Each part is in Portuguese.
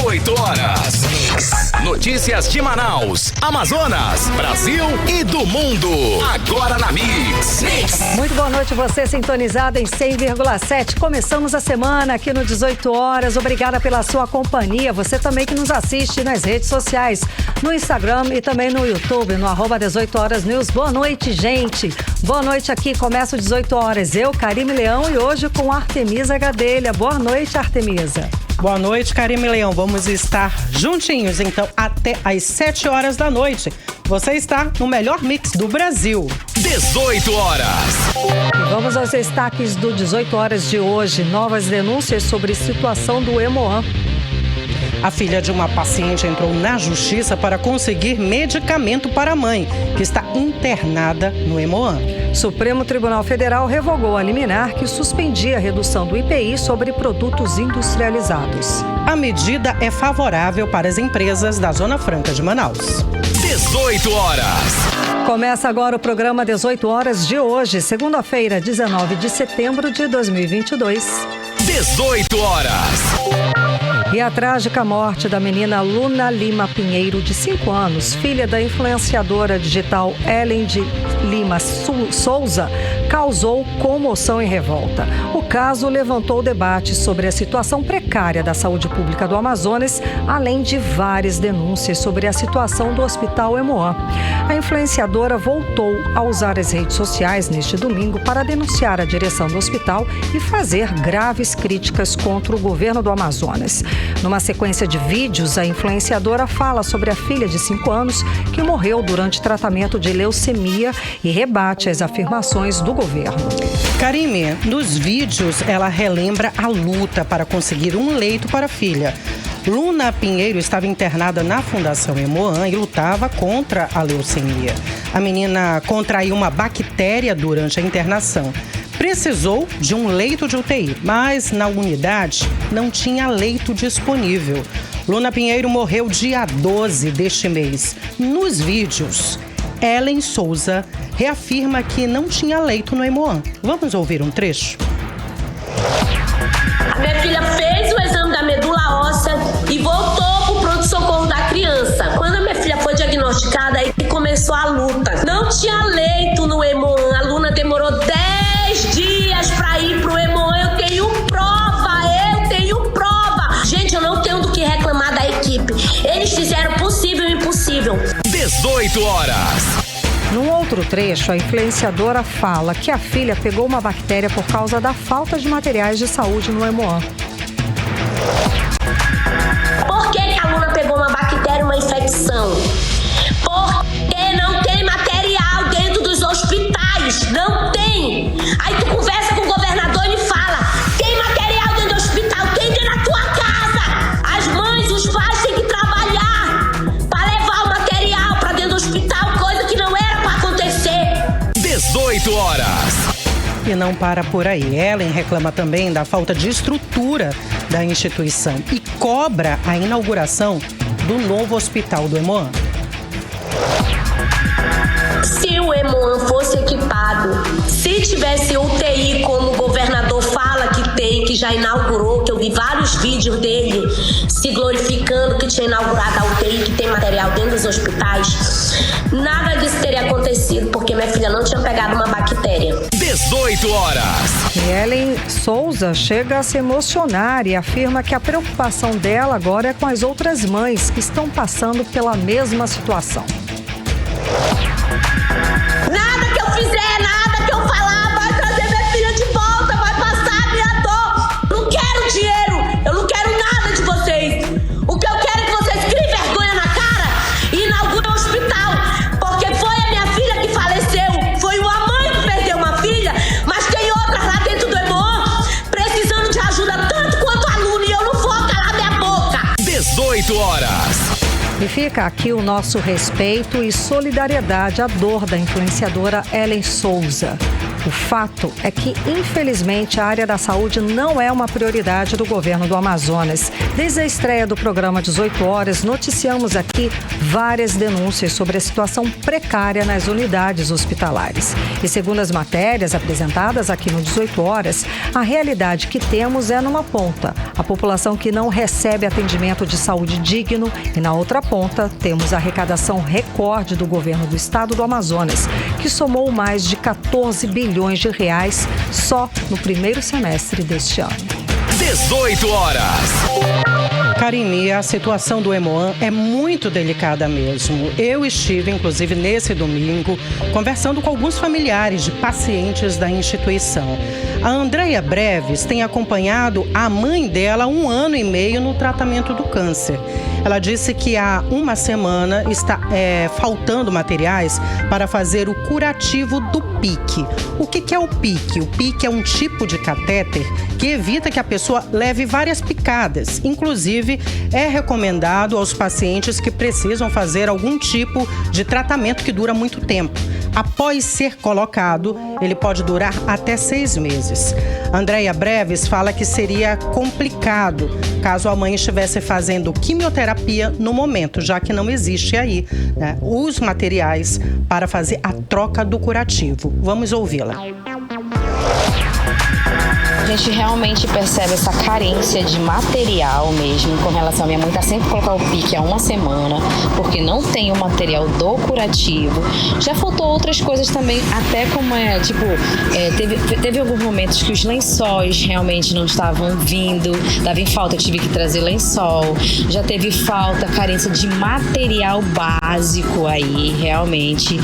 18 horas. Notícias de Manaus, Amazonas, Brasil e do mundo. Agora na Mix. Muito boa noite, você sintonizado em 100,7. Começamos a semana aqui no 18 horas. Obrigada pela sua companhia. Você também que nos assiste nas redes sociais, no Instagram e também no YouTube, no @18horasnews. Boa noite, gente. Boa noite aqui. Começa o 18 horas. Eu, Karime Leão, e hoje com Artemisa Gadelha. Boa noite, Artemisa. Boa noite, Karime Leão. Vamos estar juntinhos, então, até às 7 horas da noite. Você está no melhor mix do Brasil. 18 horas. E vamos aos destaques do 18 horas de hoje. Novas denúncias sobre situação do Hemoan. A filha de uma paciente entrou na justiça para conseguir medicamento para a mãe, que está internada no Hemoan. Supremo Tribunal Federal revogou a liminar que suspendia a redução do IPI sobre produtos industrializados. A medida é favorável para as empresas da Zona Franca de Manaus. 18 horas. Começa agora o programa 18 horas de hoje, segunda-feira, 19 de setembro de 2022. 18 horas. E a trágica morte da menina Luna Lima Pinheiro, de 5 anos, filha da influenciadora digital Ellen de Lima Souza, causou comoção e revolta. O caso levantou debate sobre a situação precária da saúde pública do Amazonas, além de várias denúncias sobre a situação do Hospital Hemoan. A influenciadora voltou a usar as redes sociais neste domingo para denunciar a direção do hospital e fazer graves críticas contra o governo do Amazonas. Numa sequência de vídeos, a influenciadora fala sobre a filha de 5 anos que morreu durante tratamento de leucemia e rebate as afirmações do governo. Karime, nos vídeos ela relembra a luta para conseguir um leito para a filha. Luna Pinheiro estava internada na Fundação Hemoan e lutava contra a leucemia. A menina contraiu uma bactéria durante a internação. Precisou de um leito de UTI, mas na unidade não tinha leito disponível. Luna Pinheiro morreu dia 12 deste mês. Nos vídeos, Ellen Souza reafirma que não tinha leito no Hemoan. Vamos ouvir um trecho? A minha filha fez o exame da medula óssea e voltou pro pronto-socorro da criança. Quando a minha filha foi diagnosticada, aí começou a luta. Não tinha leito no Hemoan. A Luna demorou 10 dias pra ir pro Hemoan. Eu tenho prova. Gente, eu não tenho do que reclamar da equipe. Eles fizeram o possível e o impossível. 18 horas. Num outro trecho, a influenciadora fala que a filha pegou uma bactéria por causa da falta de materiais de saúde no Hemoan. Por que a Luna pegou uma bactéria, uma infecção? Porque não tem material dentro dos hospitais. Não tem. Aí tu conversa com o governador e me fala: tem material dentro do hospital? Tem dentro da tua casa. As mães, os pais têm que trabalhar para levar o material para dentro do hospital, coisa que não era para acontecer. 18 horas. E não para por aí. Ellen reclama também da falta de estrutura da instituição e cobra a inauguração do novo hospital do Hemoan. Se o Hemoan fosse equipado, se tivesse UTI, como o governador fala que tem, que já inaugurou, que eu vi vários vídeos dele se glorificando que tinha inaugurado a UTI, que tem material dentro dos hospitais, nada disso teria acontecido, porque minha filha não tinha pegado uma bactéria. 18 horas. E Ellen Souza chega a se emocionar e afirma que a preocupação dela agora é com as outras mães que estão passando pela mesma situação. Nada que eu fizer, nada que eu falar vai trazer minha filha de volta, vai passar a minha dor. Não quero dinheiro, eu não quero nada de vocês. O que eu quero é que vocês criem vergonha na cara e inaugurem o hospital. Porque foi a minha filha que faleceu, foi uma mãe que perdeu uma filha, mas tem outras lá dentro do Hemoan precisando de ajuda tanto quanto a Luna e eu não vou calar minha boca. 18 horas. E fica aqui o nosso respeito e solidariedade à dor da influenciadora Ellen Souza. O fato é que, infelizmente, a área da saúde não é uma prioridade do governo do Amazonas. Desde a estreia do programa 18 Horas, noticiamos aqui várias denúncias sobre a situação precária nas unidades hospitalares. E segundo as matérias apresentadas aqui no 18 Horas, a realidade que temos é numa ponta, a população que não recebe atendimento de saúde digno, e na outra ponta temos a arrecadação recorde do governo do estado do Amazonas, que somou mais de 14 bilhões de reais só no primeiro semestre deste ano. 18 horas. Karine, a situação do Hemoan é muito delicada mesmo. Eu estive, inclusive, nesse domingo, conversando com alguns familiares de pacientes da instituição. A Andréia Breves tem acompanhado a mãe dela há 1 ano e meio no tratamento do câncer. Ela disse que há 1 semana está faltando materiais para fazer o curativo do PIC. O que é o PIC? O PIC é um tipo de catéter que evita que a pessoa leve várias picadas. Inclusive, é recomendado aos pacientes que precisam fazer algum tipo de tratamento que dura muito tempo. Após ser colocado, ele pode durar até 6 meses. Andréia Breves fala que seria complicado caso a mãe estivesse fazendo quimioterapia no momento, já que não existe aí, né, os materiais para fazer a troca do curativo. Vamos ouvi-la. A gente realmente percebe essa carência de material mesmo com relação a minha mãe tá sempre colocar o PIC há 1 semana, porque não tem o material do curativo. Já faltou outras coisas também, até como teve alguns momentos que os lençóis realmente não estavam vindo, dava em falta, eu tive que trazer lençol. Já teve falta, carência de material básico aí, realmente.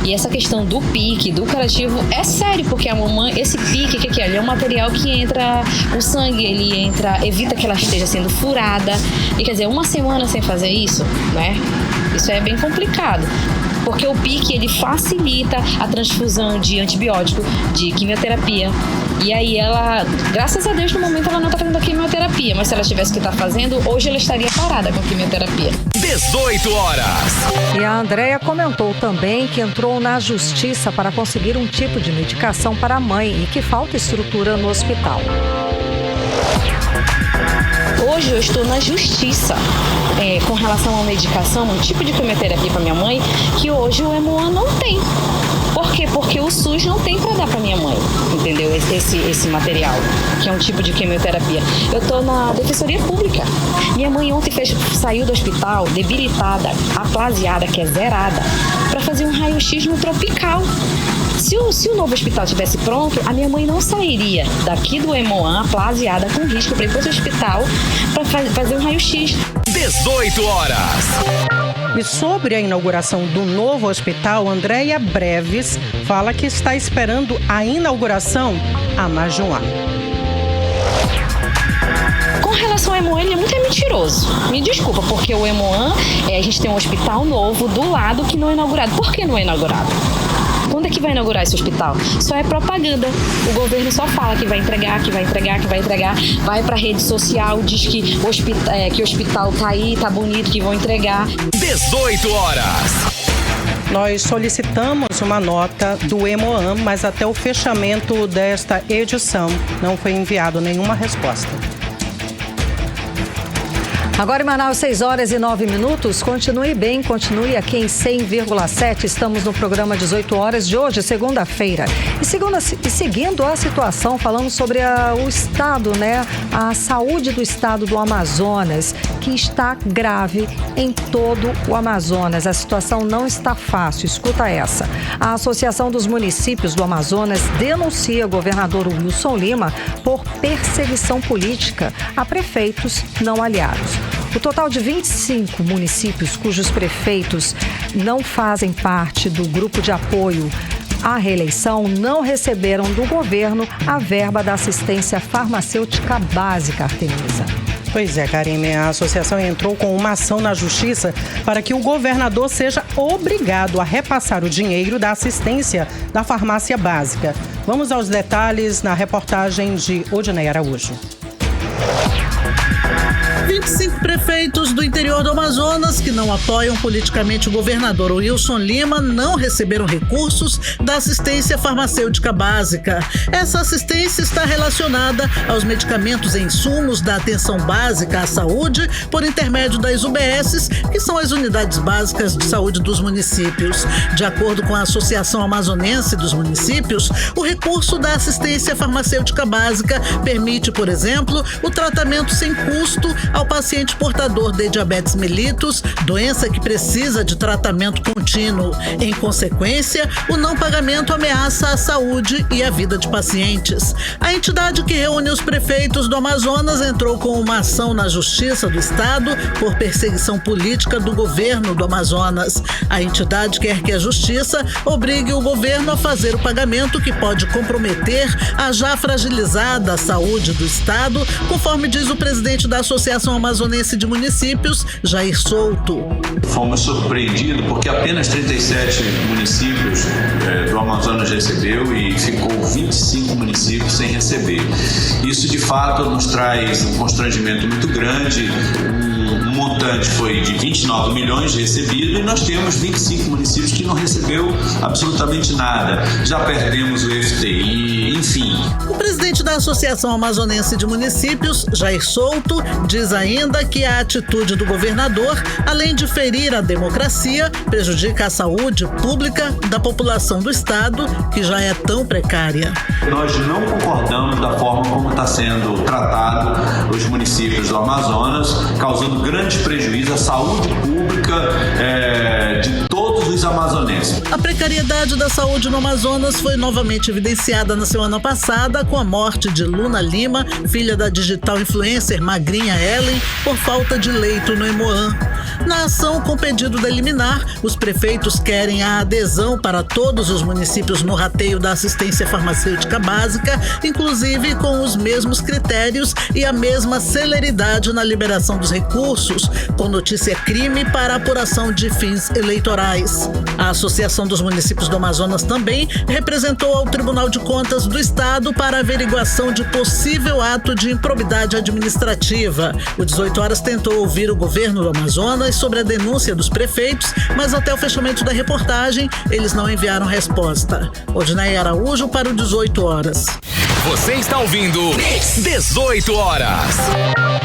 E essa questão do PIC, do curativo, é sério, porque a mamãe, esse PIC, que é? Ele é um material que entra o sangue, ele evita que ela esteja sendo furada. E quer dizer, 1 semana sem fazer isso, né? Isso é bem complicado. Porque o PIC, ele facilita a transfusão de antibiótico, de quimioterapia. E aí ela, graças a Deus, no momento ela não está fazendo a quimioterapia. Mas se ela tivesse que estar fazendo, hoje ela estaria parada com a quimioterapia. 18 horas. E a Andréia comentou também que entrou na justiça para conseguir um tipo de medicação para a mãe e que falta estrutura no hospital. Hoje eu estou na justiça com relação à medicação, um tipo de quimioterapia para minha mãe, que hoje o Hemoan não tem. Por quê? Porque o SUS não tem para dar para minha mãe, entendeu? Esse material, que é um tipo de quimioterapia. Eu estou na Defensoria Pública. Minha mãe ontem saiu do hospital debilitada, aplasiada, que é zerada, para fazer um raio-x no Tropical. Se o novo hospital estivesse pronto, a minha mãe não sairia daqui do Hemoan, aplasiada, com risco para ir para outro hospital para fazer um raio-x. 18 horas. E sobre a inauguração do novo hospital, Andréia Breves fala que está esperando a inauguração há mais de 1 ano. Com relação ao Hemoan, ele é muito mentiroso. Me desculpa, porque o Hemoan, a gente tem um hospital novo do lado que não é inaugurado. Por que não é inaugurado? Quando é que vai inaugurar esse hospital? Só é propaganda. O governo só fala que vai entregar, vai pra rede social, diz que o hospital tá aí, tá bonito, que vão entregar. 18 horas. Nós solicitamos uma nota do Hemoan, mas até o fechamento desta edição não foi enviado nenhuma resposta. Agora em Manaus, 6 horas e 9 minutos. Continue bem, continue aqui em 100,7. Estamos no programa 18 horas de hoje, segunda-feira. E seguindo a situação, falando sobre o estado, né? A saúde do estado do Amazonas, que está grave em todo o Amazonas. A situação não está fácil. Escuta essa. A Associação dos Municípios do Amazonas denuncia o governador Wilson Lima por perseguição política a prefeitos não aliados. O total de 25 municípios cujos prefeitos não fazem parte do grupo de apoio à reeleição não receberam do governo a verba da assistência farmacêutica básica, Artemisa. Pois é, Karine, a associação entrou com uma ação na justiça para que o governador seja obrigado a repassar o dinheiro da assistência da farmácia básica. Vamos aos detalhes na reportagem de Odinei Araújo. 25 prefeitos do interior do Amazonas que não apoiam politicamente o governador Wilson Lima não receberam recursos da assistência farmacêutica básica. Essa assistência está relacionada aos medicamentos e insumos da atenção básica à saúde por intermédio das UBSs, que são as unidades básicas de saúde dos municípios. De acordo com a Associação Amazonense dos Municípios, o recurso da assistência farmacêutica básica permite, por exemplo, o tratamento sem custo ao paciente portador de diabetes mellitus, doença que precisa de tratamento contínuo. Em consequência, o não pagamento ameaça a saúde e a vida de pacientes. A entidade que reúne os prefeitos do Amazonas entrou com uma ação na Justiça do Estado por perseguição política do governo do Amazonas. A entidade quer que a Justiça obrigue o governo a fazer o pagamento que pode comprometer a já fragilizada saúde do Estado, conforme diz o presidente da Associação Amazonense de Municípios, Jair Souto. Fomos surpreendidos porque apenas 37 municípios do Amazonas recebeu e ficou 25 municípios sem receber. Isso de fato nos traz um constrangimento muito grande. O montante foi de 29 milhões recebido e nós temos 25 municípios que não recebeu absolutamente nada. Já perdemos o FTI, enfim. O presidente da Associação Amazonense de Municípios, Jair Souto, diz ainda que a atitude do governador, além de ferir a democracia, prejudica a saúde pública da população do estado, que já é tão precária. Nós não concordamos da forma como está sendo tratado os municípios do Amazonas, causando grande prejuízo à saúde pública de todos os amazonenses. A precariedade da saúde no Amazonas foi novamente evidenciada na semana passada com a morte de Luna Lima, filha da digital influencer Magrinha Ellen, por falta de leito no Hemoan. Na ação com pedido da liminar, os prefeitos querem a adesão para todos os municípios no rateio da assistência farmacêutica básica, inclusive com os mesmos critérios e a mesma celeridade na liberação dos recursos, com notícia crime para apuração de fins eleitorais. A Associação dos Municípios do Amazonas também representou ao Tribunal de Contas do Estado para averiguação de possível ato de improbidade administrativa. O 18 Horas tentou ouvir o governo do Amazonas sobre a denúncia dos prefeitos, mas até o fechamento da reportagem, eles não enviaram resposta. Odinei Araújo para o 18 Horas. Você está ouvindo 18 Horas.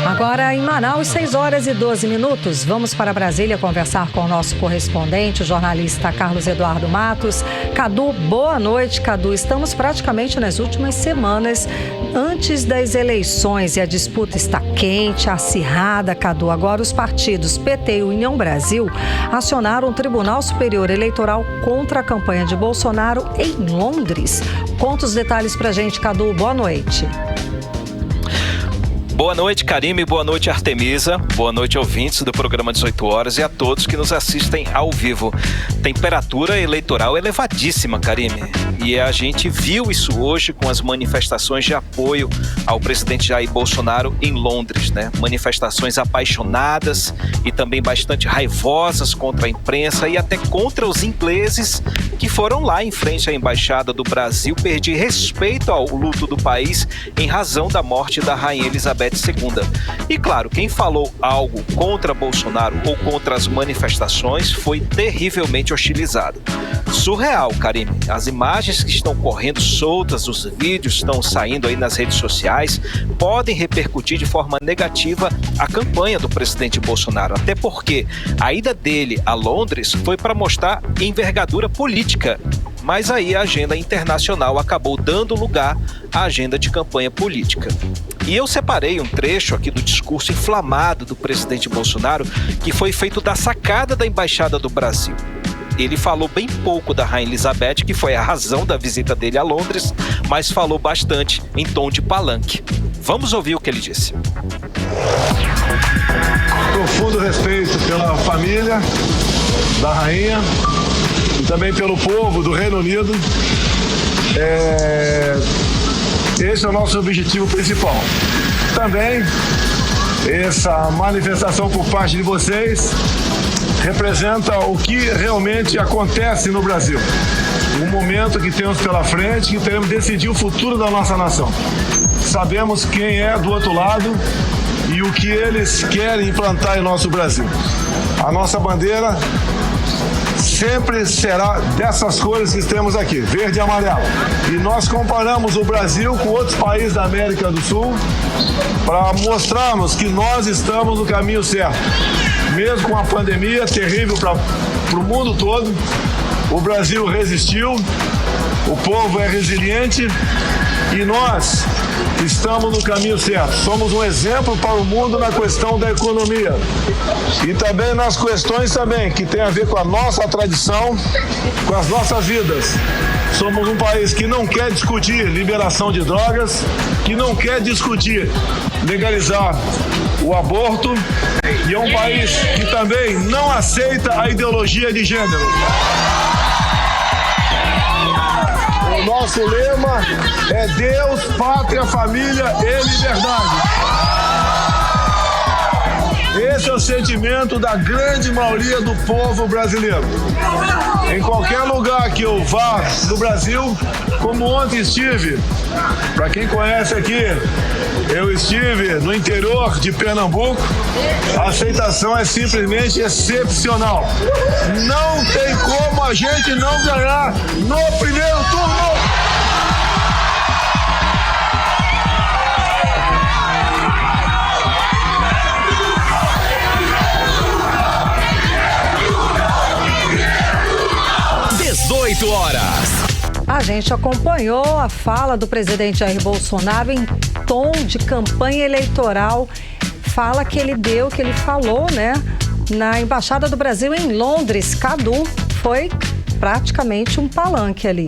Agora em Manaus, 6 horas e 12 minutos. Vamos para Brasília conversar com o nosso correspondente, o jornalista Carlos Eduardo Matos. Cadu, boa noite, Cadu. Estamos praticamente nas últimas semanas antes das eleições e a disputa está quente, acirrada, Cadu. Agora os partidos PT e União Brasil acionaram o Tribunal Superior Eleitoral contra a campanha de Bolsonaro em Londres. Conta os detalhes pra gente, Cadu. Boa noite. Boa noite, Karime. Boa noite, Artemisa. Boa noite, ouvintes do programa 18 Horas e a todos que nos assistem ao vivo. Temperatura eleitoral elevadíssima, Karime. E a gente viu isso hoje com as manifestações de apoio ao presidente Jair Bolsonaro em Londres, né? Manifestações apaixonadas e também bastante raivosas contra a imprensa e até contra os ingleses que foram lá em frente à Embaixada do Brasil pedir respeito ao luto do país em razão da morte da Rainha Elizabeth II. E claro, quem falou algo contra Bolsonaro ou contra as manifestações foi terrivelmente hostilizado. Surreal, Karime. As imagens que estão correndo soltas, os vídeos estão saindo aí nas redes sociais, podem repercutir de forma negativa a campanha do presidente Bolsonaro, até porque a ida dele a Londres foi para mostrar envergadura política, mas aí a agenda internacional acabou dando lugar à agenda de campanha política. E eu separei um trecho aqui do discurso inflamado do presidente Bolsonaro, que foi feito da sacada da Embaixada do Brasil. Ele falou bem pouco da Rainha Elizabeth, que foi a razão da visita dele a Londres, mas falou bastante em tom de palanque. Vamos ouvir o que ele disse. Profundo respeito pela família da rainha e também pelo povo do Reino Unido. Esse é o nosso objetivo principal. Também, essa manifestação por parte de vocês representa o que realmente acontece no Brasil. Um momento que temos pela frente, que teremos de decidir o futuro da nossa nação. Sabemos quem é do outro lado e o que eles querem implantar em nosso Brasil. A nossa bandeira sempre será dessas cores que temos aqui, verde e amarelo. E nós comparamos o Brasil com outros países da América do Sul para mostrarmos que nós estamos no caminho certo. Mesmo com a pandemia terrível para o mundo todo, o Brasil resistiu, o povo é resiliente e nós estamos no caminho certo. Somos um exemplo para o mundo na questão da economia e também nas questões também que tem a ver com a nossa tradição, com as nossas vidas. Somos um país que não quer discutir liberação de drogas, que não quer discutir legalizar o aborto e é um país que também não aceita a ideologia de gênero. O nosso lema é Deus, pátria, família e liberdade. Esse é o sentimento da grande maioria do povo brasileiro. Em qualquer lugar que eu vá no Brasil, como ontem estive, para quem conhece aqui, eu estive no interior de Pernambuco, a aceitação é simplesmente excepcional. Não tem como a gente não ganhar no primeiro turno. A gente acompanhou a fala do presidente Jair Bolsonaro em tom de campanha eleitoral. Fala que ele falou, né, na Embaixada do Brasil em Londres. Cadu, foi praticamente um palanque ali.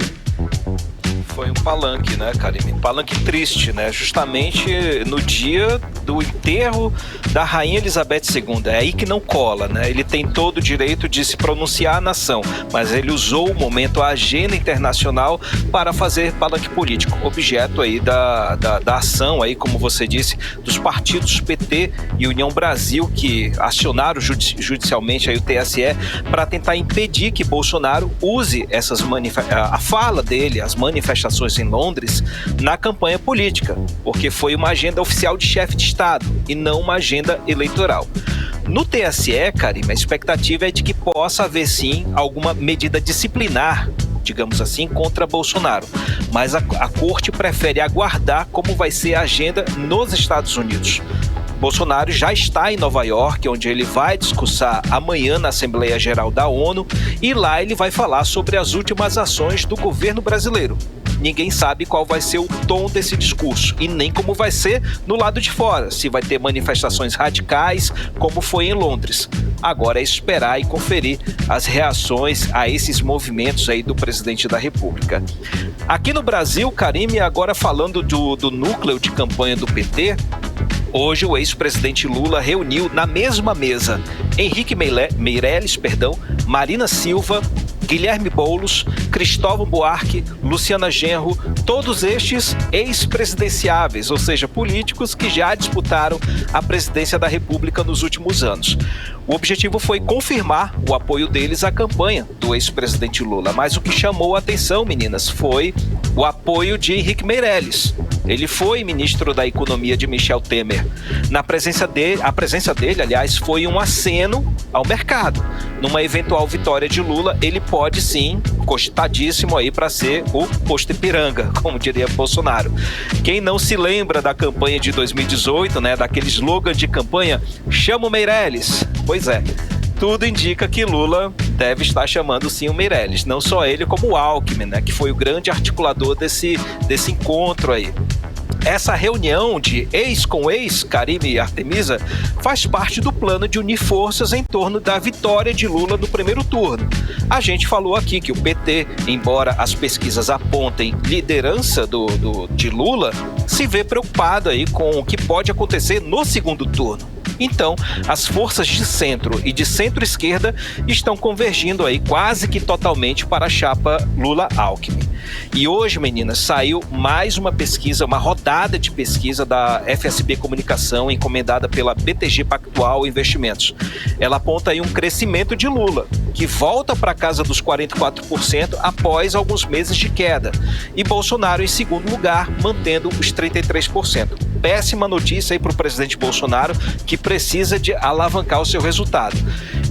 Foi um palanque, né, Karime? Palanque triste, né? Justamente no dia do enterro da Rainha Elizabeth II. É aí que não cola, né? Ele tem todo o direito de se pronunciar à nação, mas ele usou o momento, a agenda internacional, para fazer palanque político, objeto aí da ação, aí, como você disse, dos partidos PT e União Brasil, que acionaram judicialmente aí o TSE para tentar impedir que Bolsonaro use a fala dele, as manifestações em Londres, na campanha política, porque foi uma agenda oficial de chefe de Estado e não uma agenda eleitoral. No TSE, Karime, a expectativa é de que possa haver sim alguma medida disciplinar, digamos assim, contra Bolsonaro, mas a corte prefere aguardar como vai ser a agenda nos Estados Unidos. Bolsonaro já está em Nova York, onde ele vai discursar amanhã na Assembleia Geral da ONU, e lá ele vai falar sobre as últimas ações do governo brasileiro. Ninguém sabe qual vai ser o tom desse discurso e nem como vai ser no lado de fora, se vai ter manifestações radicais, como foi em Londres. Agora é esperar e conferir as reações a esses movimentos aí do presidente da República. Aqui no Brasil, Karime, agora falando do núcleo de campanha do PT, hoje o ex-presidente Lula reuniu na mesma mesa Henrique Meirelles, Marina Silva, Guilherme Boulos, Cristóvão Buarque, Luciana Genro, todos estes ex-presidenciáveis, ou seja, políticos que já disputaram a presidência da República nos últimos anos. O objetivo foi confirmar o apoio deles à campanha do ex-presidente Lula, mas o que chamou a atenção, meninas, foi o apoio de Henrique Meirelles. Ele foi ministro da Economia de Michel Temer. A presença dele, aliás, foi um aceno ao mercado. Numa eventual vitória de Lula, ele pode sim, cogitadíssimo aí para ser o posto Ipiranga, como diria Bolsonaro. Quem não se lembra da campanha de 2018, né, daquele slogan de campanha, chama o Meirelles? Pois é. Tudo indica que Lula deve estar chamando sim o Meirelles, não só ele como o Alckmin, né, que foi o grande articulador desse encontro aí. Essa reunião de ex com ex, Karime e Artemisa, faz parte do plano de unir forças em torno da vitória de Lula no primeiro turno. A gente falou aqui que o PT, embora as pesquisas apontem liderança de Lula, se vê preocupado aí com o que pode acontecer no segundo turno. Então, as forças de centro e de centro-esquerda estão convergindo aí quase que totalmente para a chapa Lula-Alckmin. E hoje, meninas, saiu mais uma pesquisa, uma rodada de pesquisa da FSB Comunicação, encomendada pela BTG Pactual Investimentos. Ela aponta aí um crescimento de Lula. que volta para casa dos 44% após alguns meses de queda. E Bolsonaro em segundo lugar, mantendo os 33%. Péssima notícia aí para o presidente Bolsonaro, que precisa de alavancar o seu resultado.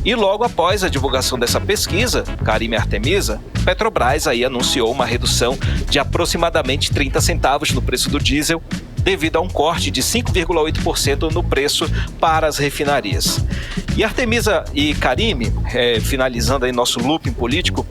E logo após a divulgação dessa pesquisa, Karime e Artemisa, Petrobras aí anunciou uma redução de aproximadamente 30 centavos no preço do diesel, devido a um corte de 5,8% no preço para as refinarias. E Artemisa e Karime, finalizando aí nosso looping político,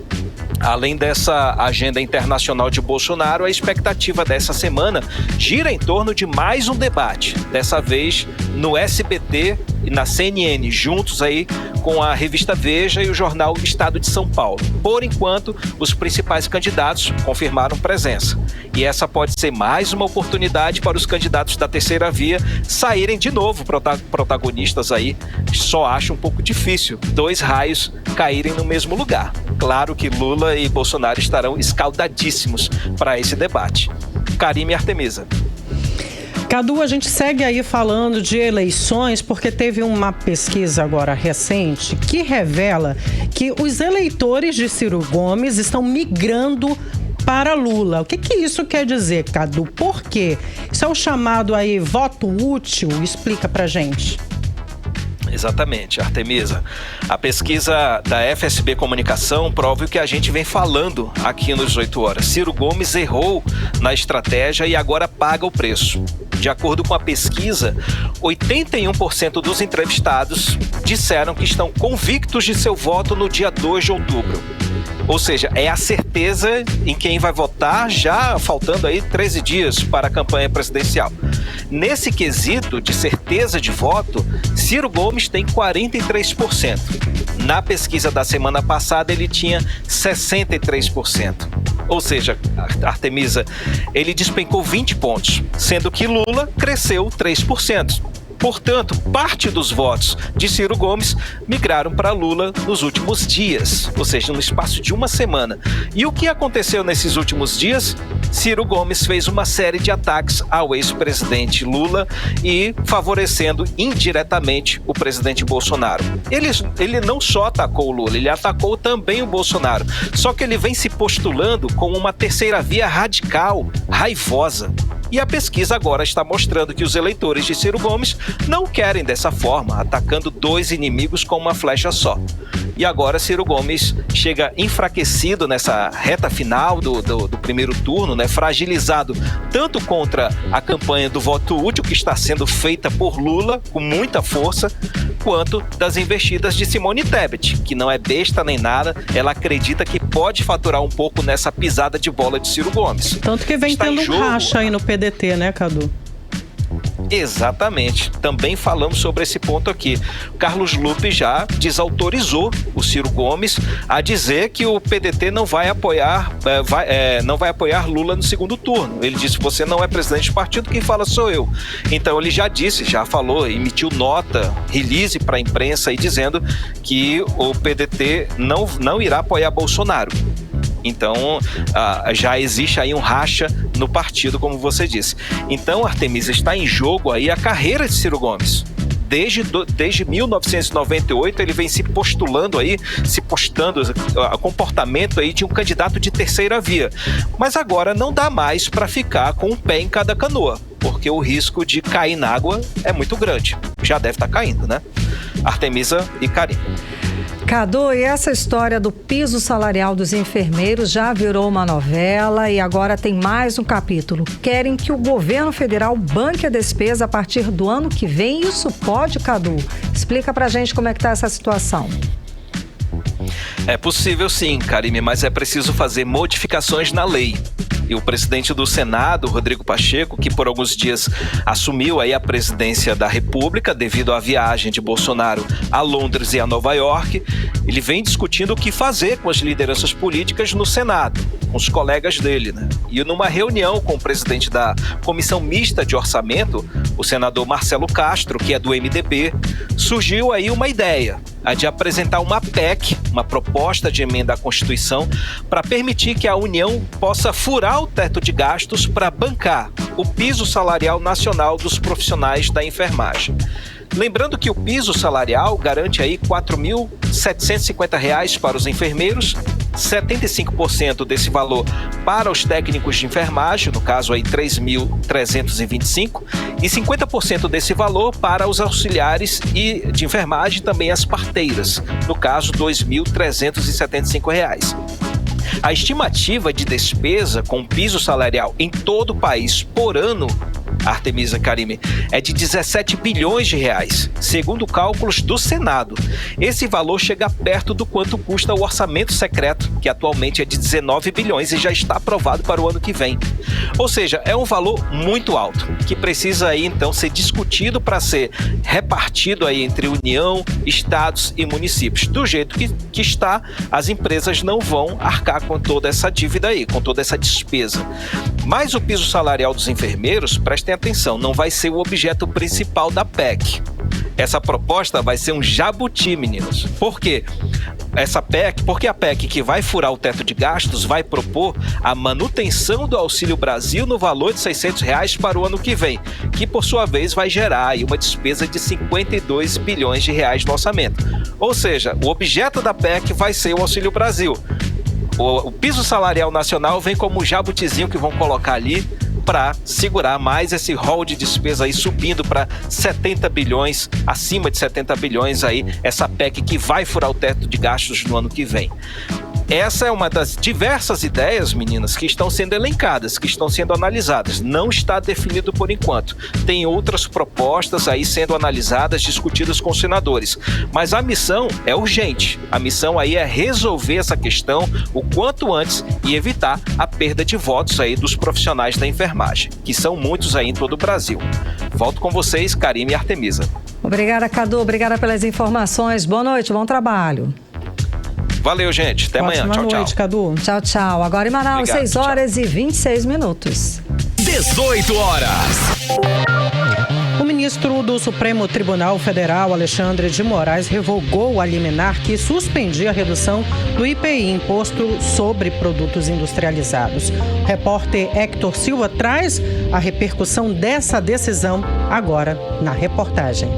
além dessa agenda internacional de Bolsonaro, a expectativa dessa semana gira em torno de mais um debate, dessa vez no SBT e na CNN, juntos aí com a revista Veja e o jornal Estado de São Paulo. Por enquanto, os principais candidatos confirmaram presença. E essa pode ser mais uma oportunidade para os candidatos da terceira via saírem de novo protagonistas aí. Só acho um pouco difícil 2 raios caírem no mesmo lugar. Claro que Lula e Bolsonaro estarão escaldadíssimos para esse debate. Karime e Artemisa. Cadu, a gente segue aí falando de eleições porque teve uma pesquisa agora recente que revela que os eleitores de Ciro Gomes estão migrando para Lula. O que isso quer dizer, Cadu? Por quê? Isso é o chamado aí voto útil? Explica pra gente. Exatamente, Artemisa. A pesquisa da FSB Comunicação prova o que a gente vem falando aqui nos 18 horas. Ciro Gomes errou na estratégia e agora paga o preço. De acordo com a pesquisa, 81% dos entrevistados disseram que estão convictos de seu voto no dia 2 de outubro. Ou seja, é a certeza em quem vai votar, já faltando aí 13 dias para a campanha presidencial. Nesse quesito de certeza de voto, Ciro Gomes tem 43%. Na pesquisa da semana passada, ele tinha 63%. Ou seja, Artemisa, ele despencou 20 pontos, sendo que Lula cresceu 3%. Portanto, parte dos votos de Ciro Gomes migraram para Lula nos últimos dias, ou seja, no espaço de uma semana. E o que aconteceu nesses últimos dias? Ciro Gomes fez uma série de ataques ao ex-presidente Lula e favorecendo indiretamente o presidente Bolsonaro. Ele não só atacou o Lula, ele atacou também o Bolsonaro. Só que ele vem se postulando como uma terceira via radical, raivosa. E a pesquisa agora está mostrando que os eleitores de Ciro Gomes não querem dessa forma, atacando 2 inimigos com uma flecha só. E agora Ciro Gomes chega enfraquecido nessa reta final do primeiro turno, né, fragilizado tanto contra a campanha do voto útil que está sendo feita por Lula com muita força, quanto das investidas de Simone Tebet, que não é besta nem nada, ela acredita que pode faturar um pouco nessa pisada de bola de Ciro Gomes. Tanto que vem tendo um racha aí no PDT, né, Cadu? Exatamente. Também falamos sobre esse ponto aqui. Carlos Lupe já desautorizou o Ciro Gomes a dizer que o PDT não vai apoiar Lula no segundo turno. Ele disse: você não é presidente do partido, quem fala sou eu. Então ele já falou, emitiu nota, release para a imprensa aí dizendo que o PDT não irá apoiar Bolsonaro. Então, já existe aí um racha no partido, como você disse. Então, Artemisa, está em jogo aí a carreira de Ciro Gomes. Desde 1998, ele vem se postulando aí, o comportamento aí de um candidato de terceira via. Mas agora não dá mais para ficar com um pé em cada canoa, porque o risco de cair na água é muito grande. Já deve estar caindo, né? Artemisa e Karime. Cadu, e essa história do piso salarial dos enfermeiros já virou uma novela e agora tem mais um capítulo. Querem que o governo federal banque a despesa a partir do ano que vem. Isso pode, Cadu? Explica pra gente como é que tá essa situação. É possível sim, Karime, mas é preciso fazer modificações na lei. E o presidente do Senado, Rodrigo Pacheco, que por alguns dias assumiu aí a presidência da República devido à viagem de Bolsonaro a Londres e a Nova York, ele vem discutindo o que fazer com as lideranças políticas no Senado, com os colegas dele, né? E numa reunião com o presidente da Comissão Mista de Orçamento, o senador Marcelo Castro, que é do MDB, surgiu aí uma ideia, a de apresentar uma PEC, uma proposta de emenda à Constituição, para permitir que a União possa furar o teto de gastos para bancar o piso salarial nacional dos profissionais da enfermagem. Lembrando que o piso salarial garante aí R$ 4.750 para os enfermeiros, 75% desse valor para os técnicos de enfermagem, no caso aí 3.325, e 50% desse valor para os auxiliares e de enfermagem, também as parteiras, no caso R$ 2.375. A estimativa de despesa com piso salarial em todo o país por ano, Artemisa, Karime, é de 17 bilhões de reais, segundo cálculos do Senado. Esse valor chega perto do quanto custa o orçamento secreto, que atualmente é de 19 bilhões e já está aprovado para o ano que vem. Ou seja, é um valor muito alto, que precisa aí então ser discutido para ser repartido aí entre União, estados e municípios. Do jeito que está, as empresas não vão arcar com toda essa dívida aí, com toda essa despesa. Mas o piso salarial dos enfermeiros, prestem atenção, não vai ser o objeto principal da PEC. Essa proposta vai ser um jabuti, meninos. Por quê? Porque a PEC que vai furar o teto de gastos vai propor a manutenção do Auxílio Brasil no valor de R$ 600 para o ano que vem, que por sua vez vai gerar aí uma despesa de 52 bilhões de reais no orçamento. Ou seja, o objeto da PEC vai ser o Auxílio Brasil. O piso salarial nacional vem como um jabutizinho que vão colocar ali para segurar mais esse rol de despesa aí, subindo para 70 bilhões, acima de 70 bilhões aí, essa PEC que vai furar o teto de gastos no ano que vem. Essa é uma das diversas ideias, meninas, que estão sendo elencadas, que estão sendo analisadas. Não está definido por enquanto. Tem outras propostas aí sendo analisadas, discutidas com os senadores. Mas a missão é urgente. A missão aí é resolver essa questão o quanto antes e evitar a perda de votos aí dos profissionais da enfermagem, que são muitos aí em todo o Brasil. Volto com vocês, Karime e Artemisa. Obrigada, Cadu. Obrigada pelas informações. Boa noite, bom trabalho. Valeu, gente. Até amanhã. Tchau, tchau. Cadu. Tchau, tchau. Agora em Manaus, obrigado, 6 horas e 26 minutos. 18 horas. O ministro do Supremo Tribunal Federal, Alexandre de Moraes, revogou a liminar que suspendia a redução do IPI, Imposto sobre Produtos Industrializados. O repórter Hector Silva traz a repercussão dessa decisão agora na reportagem.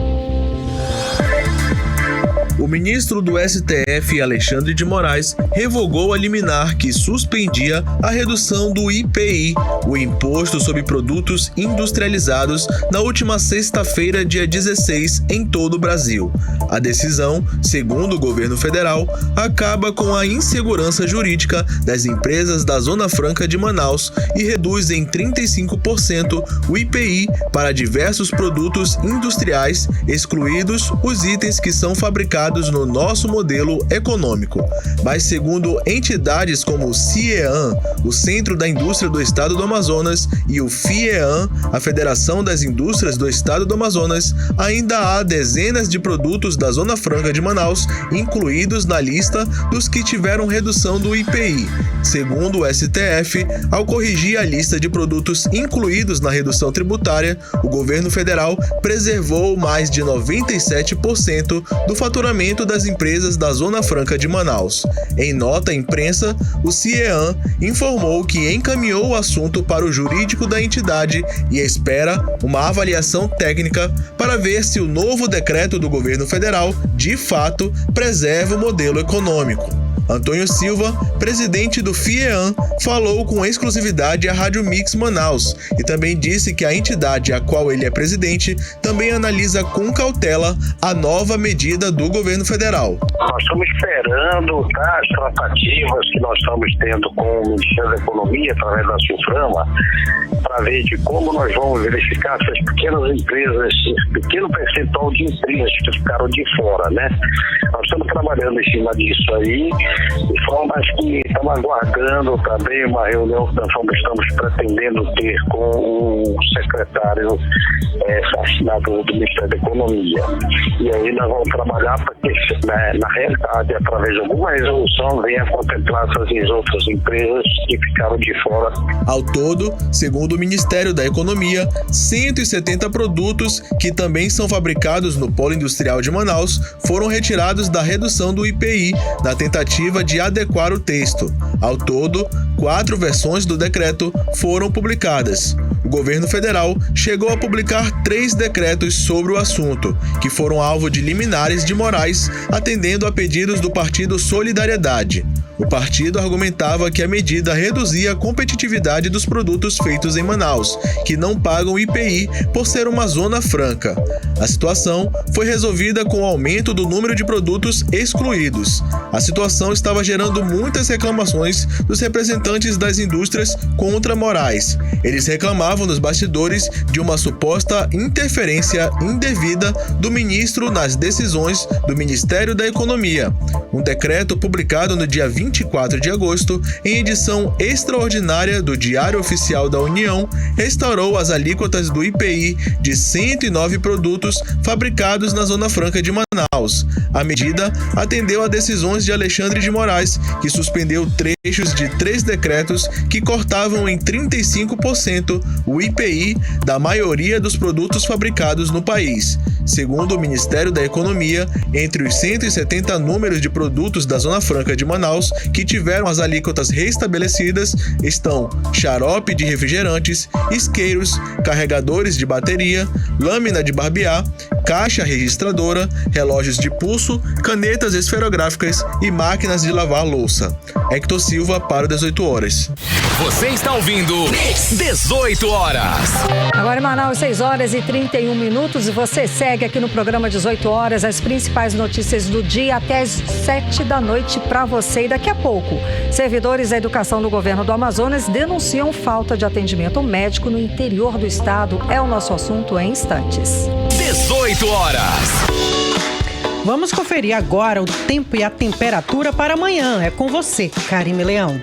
O ministro do STF, Alexandre de Moraes, revogou a liminar que suspendia a redução do IPI, o Imposto sobre Produtos Industrializados, na última sexta-feira, dia 16, em todo o Brasil. A decisão, segundo o governo federal, acaba com a insegurança jurídica das empresas da Zona Franca de Manaus e reduz em 35% o IPI para diversos produtos industriais, excluídos os itens que são fabricados no nosso modelo econômico. Mas segundo entidades como o CIEAM, o Centro da Indústria do Estado do Amazonas, e o FIEAM, a Federação das Indústrias do Estado do Amazonas, ainda há dezenas de produtos da Zona Franca de Manaus incluídos na lista dos que tiveram redução do IPI. Segundo o STF, ao corrigir a lista de produtos incluídos na redução tributária, o governo federal preservou mais de 97% do faturamento das empresas da Zona Franca de Manaus. Em nota à imprensa, o CIEAM informou que encaminhou o assunto para o jurídico da entidade e espera uma avaliação técnica para ver se o novo decreto do governo federal, de fato, preserva o modelo econômico. Antônio Silva, presidente do FIEAM, falou com exclusividade à Rádio Mix Manaus e também disse que a entidade a qual ele é presidente também analisa com cautela a nova medida do governo federal. Nós estamos esperando as tratativas que nós estamos tendo com o Ministério da Economia através da SUFRAMA para ver de como nós vamos verificar essas pequenas empresas, esse pequeno percentual de empresas que ficaram de fora, né? Nós estamos trabalhando em cima disso aí, de forma que estamos aguardando também uma reunião que nós estamos pretendendo ter com o secretário fascinador do Ministério da Economia. E aí nós vamos trabalhar para que, na realidade, através de alguma resolução, venha contemplar essas outras empresas que ficaram de fora. Ao todo, segundo o Ministério da Economia, 170 produtos que também são fabricados no Polo Industrial de Manaus foram retirados da redução do IPI, na tentativa de adequar o texto. Ao todo, 4 versões do decreto foram publicadas. o governo federal chegou a publicar 3 decretos sobre o assunto, que foram alvo de liminares de Moraes, atendendo a pedidos do Partido Solidariedade. O partido argumentava que a medida reduzia a competitividade dos produtos feitos em Manaus, que não pagam IPI por ser uma zona franca. A situação foi resolvida com o aumento do número de produtos excluídos. A situação estava gerando muitas reclamações dos representantes das indústrias contra Moraes. Eles reclamavam nos bastidores de uma suposta interferência indevida do ministro nas decisões do Ministério da Economia. Um decreto publicado no dia 24 de agosto, em edição extraordinária do Diário Oficial da União, restaurou as alíquotas do IPI de 109 produtos fabricados na Zona Franca de Manaus. A medida atendeu a decisões de Alexandre de Moraes, que suspendeu trechos de 3 decretos que cortavam em 35% o IPI da maioria dos produtos fabricados no país. Segundo o Ministério da Economia, entre os 170 números de produtos da Zona Franca de Manaus que tiveram as alíquotas restabelecidas estão xarope de refrigerantes, isqueiros, carregadores de bateria, lâmina de barbear, caixa registradora, relógios de pulso, canetas esferográficas e máquinas de lavar louça. Hector Silva para 18 horas. Você está ouvindo 18 horas. Agora em Manaus, 6h31 e você segue aqui no programa 18 horas as principais notícias do dia até as 7 da noite para você. E daqui a pouco, servidores da educação do governo do Amazonas denunciam falta de atendimento médico no interior do estado. É o nosso assunto em instantes. 18 horas. Vamos conferir agora o tempo e a temperatura para amanhã. É com você, Karime Leão.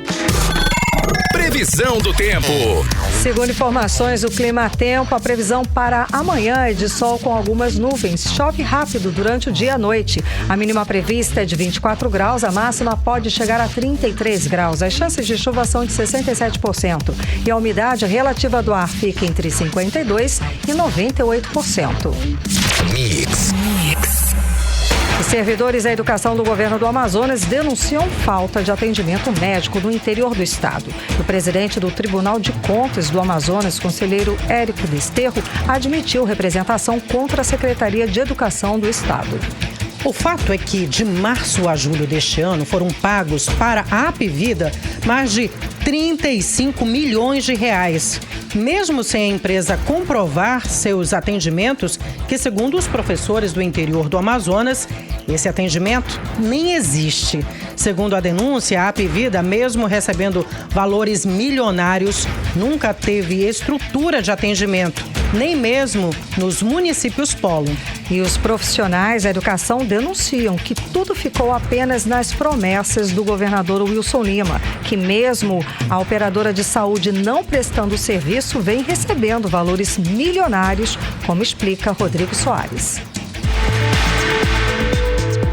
Previsão do tempo. Segundo informações do Clima Tempo, a previsão para amanhã é de sol com algumas nuvens. Chove rápido durante o dia e a noite. A mínima prevista é de 24 graus, a máxima pode chegar a 33 graus. As chances de chuva são de 67% e a umidade relativa do ar fica entre 52% e 98%. Mix. Os servidores da educação do governo do Amazonas denunciam falta de atendimento médico no interior do estado. O presidente do Tribunal de Contas do Amazonas, conselheiro Érico Desterro, admitiu representação contra a Secretaria de Educação do estado. O fato é que, de março a julho deste ano, foram pagos para a Apvida mais de 35 milhões de reais. Mesmo sem a empresa comprovar seus atendimentos, que segundo os professores do interior do Amazonas, esse atendimento nem existe. Segundo a denúncia, a Apvida, mesmo recebendo valores milionários, nunca teve estrutura de atendimento, nem mesmo nos municípios polo. E os profissionais da educação denunciam que tudo ficou apenas nas promessas do governador Wilson Lima, que mesmo a operadora de saúde não prestando serviço, vem recebendo valores milionários, como explica Rodrigo Soares.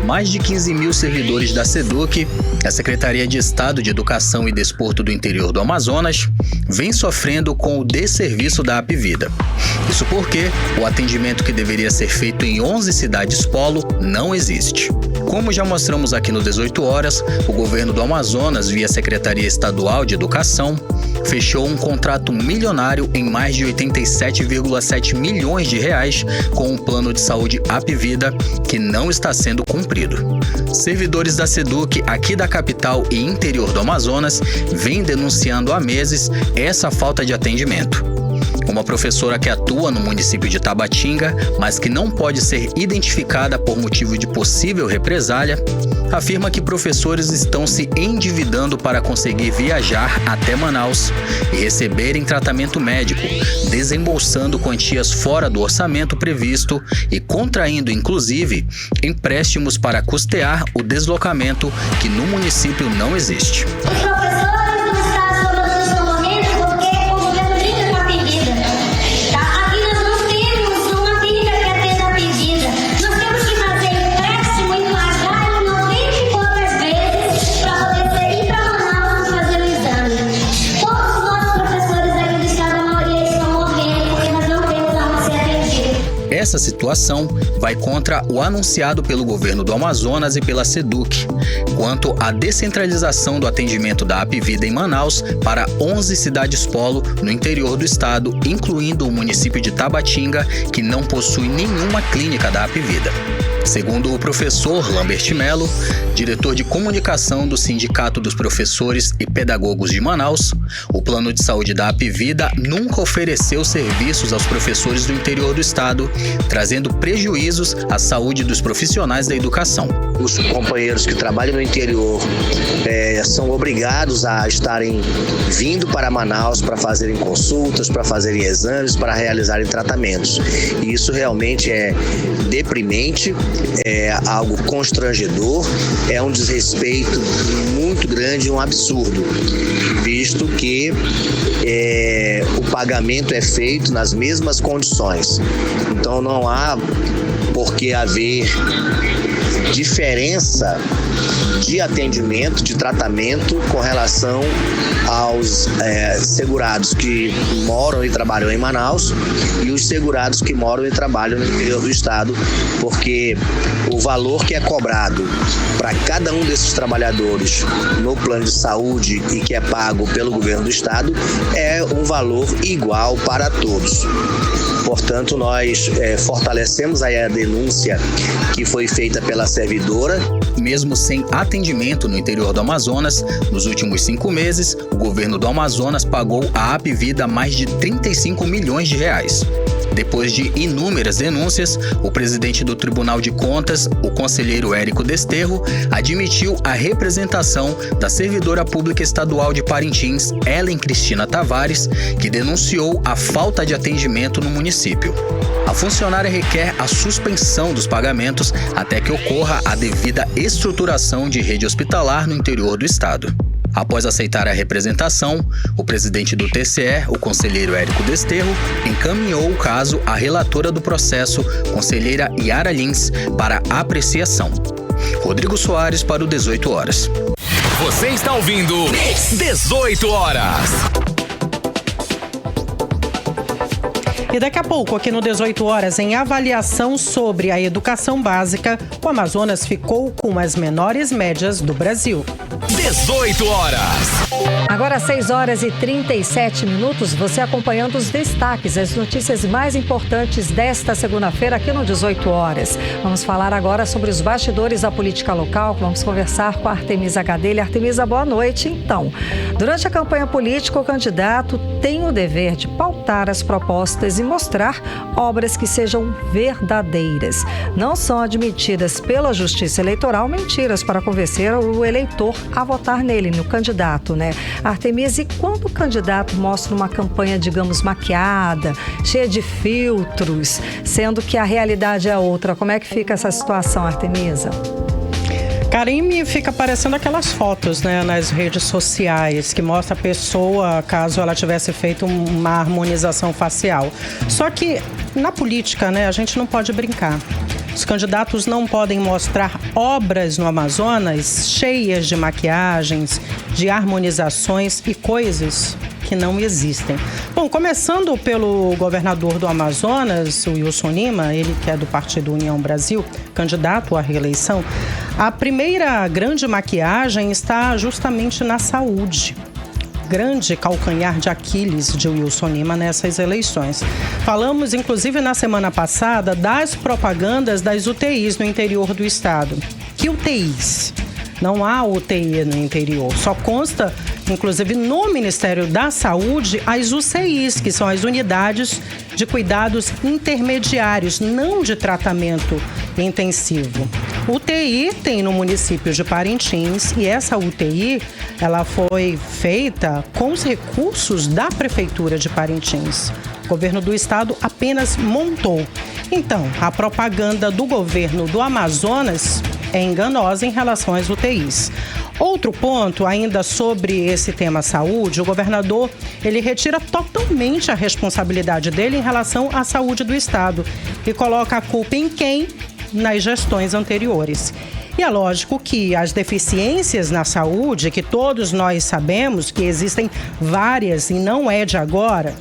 Mais de 15 mil servidores da SEDUC, a Secretaria de Estado de Educação e Desporto do Interior do Amazonas, vem sofrendo com o desserviço da Apvida. Isso porque o atendimento que deveria ser feito em 11 cidades polo não existe. Como já mostramos aqui no 18 horas, o governo do Amazonas, via Secretaria Estadual de Educação, fechou um contrato milionário em mais de 87,7 milhões de reais com o plano de saúde Apvida, que não está sendo cumprido. Servidores da SEDUC aqui da capital e interior do Amazonas vêm denunciando há meses essa falta de atendimento. Uma professora que atua no município de Tabatinga, mas que não pode ser identificada por motivo de possível represália, afirma que professores estão se endividando para conseguir viajar até Manaus e receberem tratamento médico, desembolsando quantias fora do orçamento previsto e contraindo, inclusive, empréstimos para custear o deslocamento que no município não existe. Essa essa situação vai contra o anunciado pelo governo do Amazonas e pela SEDUC, quanto à descentralização do atendimento da Apvida em Manaus para 11 cidades polo no interior do estado, incluindo o município de Tabatinga, que não possui nenhuma clínica da Apvida. Segundo o professor Lambert Melo, diretor de comunicação do Sindicato dos Professores e Pedagogos de Manaus, o plano de saúde da Apvida nunca ofereceu serviços aos professores do interior do estado, trazendo prejuízos à saúde dos profissionais da educação. Os companheiros que trabalham no interior são obrigados a estarem vindo para Manaus para fazerem consultas, para fazerem exames, para realizarem tratamentos. E isso realmente é deprimente, é algo constrangedor, é um desrespeito muito grande, um absurdo, visto que o pagamento é feito nas mesmas condições. Então não há por que haver diferença de atendimento, de tratamento com relação aos segurados que moram e trabalham em Manaus e os segurados que moram e trabalham no interior do estado, porque o valor que é cobrado para cada um desses trabalhadores no plano de saúde e que é pago pelo governo do estado é um valor igual para todos. Portanto, nós fortalecemos aí a denúncia que foi feita pela servidora. Mesmo sem atendimento no interior do Amazonas, nos últimos 5 meses, o governo do Amazonas pagou à Apvida mais de 35 milhões de reais. Depois de inúmeras denúncias, o presidente do Tribunal de Contas, o conselheiro Érico Desterro, admitiu a representação da servidora pública estadual de Parintins, Ellen Cristina Tavares, que denunciou a falta de atendimento no município. A funcionária requer a suspensão dos pagamentos até que ocorra a devida estruturação de rede hospitalar no interior do estado. Após aceitar a representação, o presidente do TCE, o conselheiro Érico Desterro, encaminhou o caso à relatora do processo, conselheira Yara Lins, para apreciação. Rodrigo Soares para o 18 Horas. Você está ouvindo 18 Horas. E daqui a pouco, aqui no 18 Horas, em avaliação sobre a educação básica, o Amazonas ficou com as menores médias do Brasil. 18 Horas. Agora 6 horas e 37 minutos, você acompanhando os destaques, as notícias mais importantes desta segunda-feira aqui no 18 Horas. Vamos falar agora sobre os bastidores da política local. Vamos conversar com a Artemisa Gadelha. Artemisa, boa noite. Então, durante a campanha política, o candidato tem o dever de pautar as propostas e mostrar obras que sejam verdadeiras. Não são admitidas pela Justiça Eleitoral mentiras para convencer o eleitor a votar nele, no candidato, né? Artemisa, e quando o candidato mostra uma campanha, digamos, maquiada, cheia de filtros, sendo que a realidade é outra, como é que fica essa situação, Artemisa? Karime, fica aparecendo aquelas fotos, né, nas redes sociais, que mostra a pessoa, caso ela tivesse feito uma harmonização facial. Só que na política, né, a gente não pode brincar. Os candidatos não podem mostrar obras no Amazonas cheias de maquiagens, de harmonizações e coisas que não existem. Bom, começando pelo governador do Amazonas, o Wilson Lima, ele que é do Partido União Brasil, candidato à reeleição, a primeira grande maquiagem está justamente na saúde. Grande calcanhar de Aquiles de Wilson Lima nessas eleições. Falamos, inclusive, na semana passada, das propagandas das UTIs no interior do estado. Que UTIs? Não há UTI no interior. Só consta, inclusive, no Ministério da Saúde, as UCIs, que são as unidades de cuidados intermediários, não de tratamento intensivo. UTI tem no município de Parintins e essa UTI, ela foi feita com os recursos da Prefeitura de Parintins. O governo do estado apenas montou. Então, a propaganda do governo do Amazonas é enganosa em relação às UTIs. Outro ponto, ainda sobre esse tema saúde, o governador, ele retira totalmente a responsabilidade dele em relação à saúde do estado e coloca a culpa em quem? Nas gestões anteriores. E é lógico que as deficiências na saúde, que todos nós sabemos que existem várias e não é de agora,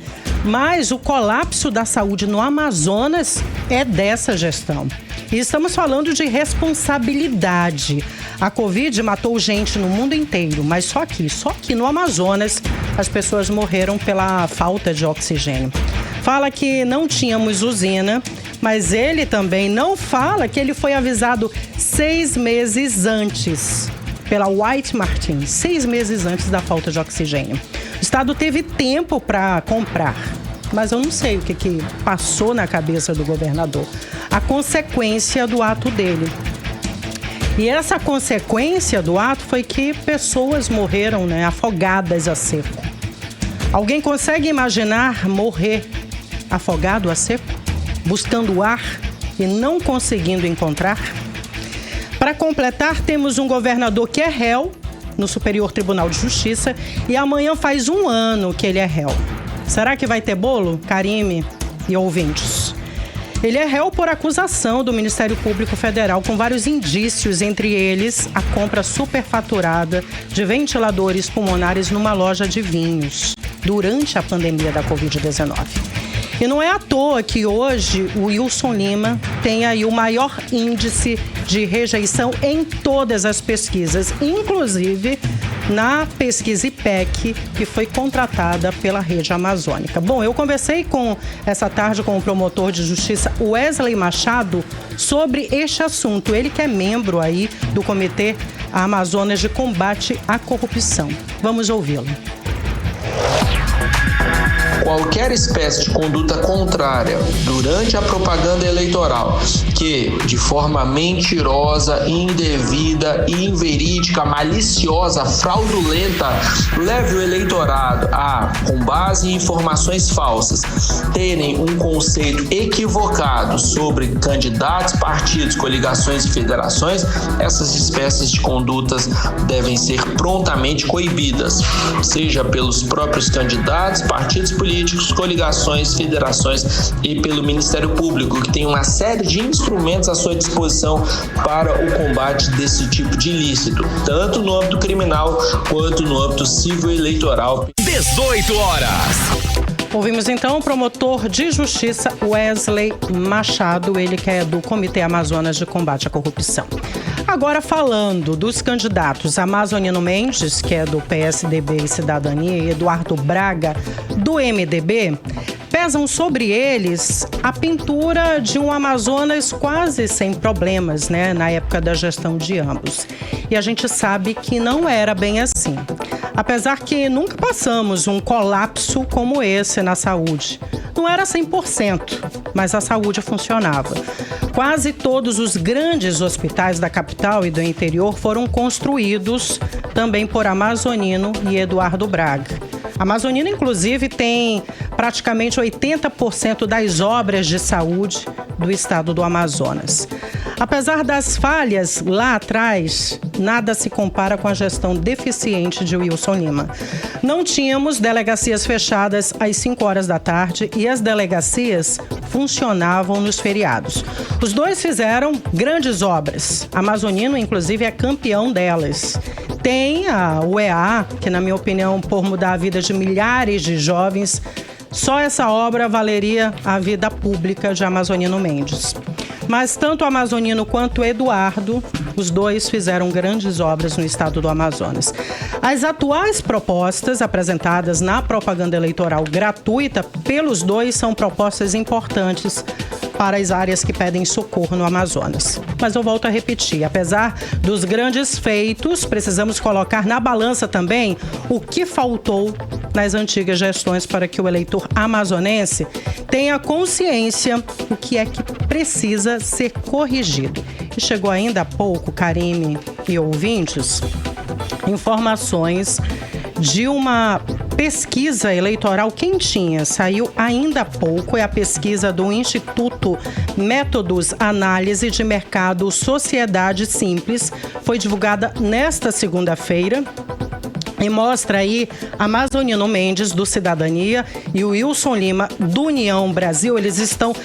Mas o colapso da saúde no Amazonas é dessa gestão. E estamos falando de responsabilidade. A Covid matou gente no mundo inteiro, mas só aqui no Amazonas, as pessoas morreram pela falta de oxigênio. Fala que não tínhamos usina, mas ele também não fala que ele foi avisado 6 meses antes pela White Martins, 6 meses antes da falta de oxigênio. O estado teve tempo para comprar, mas eu não sei o que passou na cabeça do governador. A consequência do ato dele. E essa consequência do ato foi que pessoas morreram, afogadas a seco. Alguém consegue imaginar morrer afogado a seco? Buscando ar e não conseguindo encontrar? Para completar, temos um governador que é réu no Superior Tribunal de Justiça e amanhã faz 1 ano que ele é réu. Será que vai ter bolo, Karime e ouvintes? Ele é réu por acusação do Ministério Público Federal com vários indícios, entre eles a compra superfaturada de ventiladores pulmonares numa loja de vinhos durante a pandemia da Covid-19. E não é à toa que hoje o Wilson Lima tem aí o maior índice de rejeição em todas as pesquisas, inclusive na pesquisa IPEC, que foi contratada pela Rede Amazônica. Bom, eu conversei essa tarde com o promotor de justiça Wesley Machado sobre este assunto. Ele que é membro aí do Comitê Amazonas de Combate à Corrupção. Vamos ouvi-lo. Qualquer espécie de conduta contrária durante a propaganda eleitoral que, de forma mentirosa, indevida, inverídica, maliciosa, fraudulenta, leve o eleitorado a, com base em informações falsas, terem um conceito equivocado sobre candidatos, partidos, coligações e federações, essas espécies de condutas devem ser prontamente coibidas, seja pelos próprios candidatos, partidos políticos, coligações, federações e pelo Ministério Público, que tem uma série de instrumentos à sua disposição para o combate desse tipo de ilícito, tanto no âmbito criminal quanto no âmbito civil e eleitoral. 18 horas. Ouvimos então o promotor de justiça Wesley Machado, ele que é do Comitê Amazonas de Combate à Corrupção. Agora falando dos candidatos Amazonino Mendes, que é do PSDB e Cidadania, e Eduardo Braga, do MDB, pesam sobre eles a pintura de um Amazonas quase sem problemas, na época da gestão de ambos. E a gente sabe que não era bem assim. Apesar que nunca passamos um colapso como esse na saúde. Não era 100%, mas a saúde funcionava. Quase todos os grandes hospitais da capital e do interior foram construídos também por Amazonino e Eduardo Braga. Amazonino, inclusive, tem praticamente 80% das obras de saúde do estado do Amazonas. Apesar das falhas lá atrás, nada se compara com a gestão deficiente de Wilson Lima. Não tínhamos delegacias fechadas às 5 horas da tarde e as delegacias funcionavam nos feriados. Os dois fizeram grandes obras. Amazonino, inclusive, é campeão delas. Tem a UEA, que, na minha opinião, por mudar a vida de milhares de jovens, só essa obra valeria a vida pública de Amazonino Mendes. Mas tanto o Amazonino quanto o Eduardo, os dois fizeram grandes obras no estado do Amazonas. As atuais propostas apresentadas na propaganda eleitoral gratuita pelos dois são propostas importantes para as áreas que pedem socorro no Amazonas. Mas eu volto a repetir, apesar dos grandes feitos, precisamos colocar na balança também o que faltou nas antigas gestões para que o eleitor amazonense tenha consciência do que é que precisa ser corrigido. E chegou ainda há pouco, Karime e ouvintes, informações de uma pesquisa eleitoral quentinha. Saiu ainda há pouco, é a pesquisa do Instituto Métodos Análise de Mercado Sociedade Simples. Foi divulgada nesta segunda-feira. E mostra aí Amazonino Mendes, do Cidadania, e o Wilson Lima, do União Brasil. Eles estão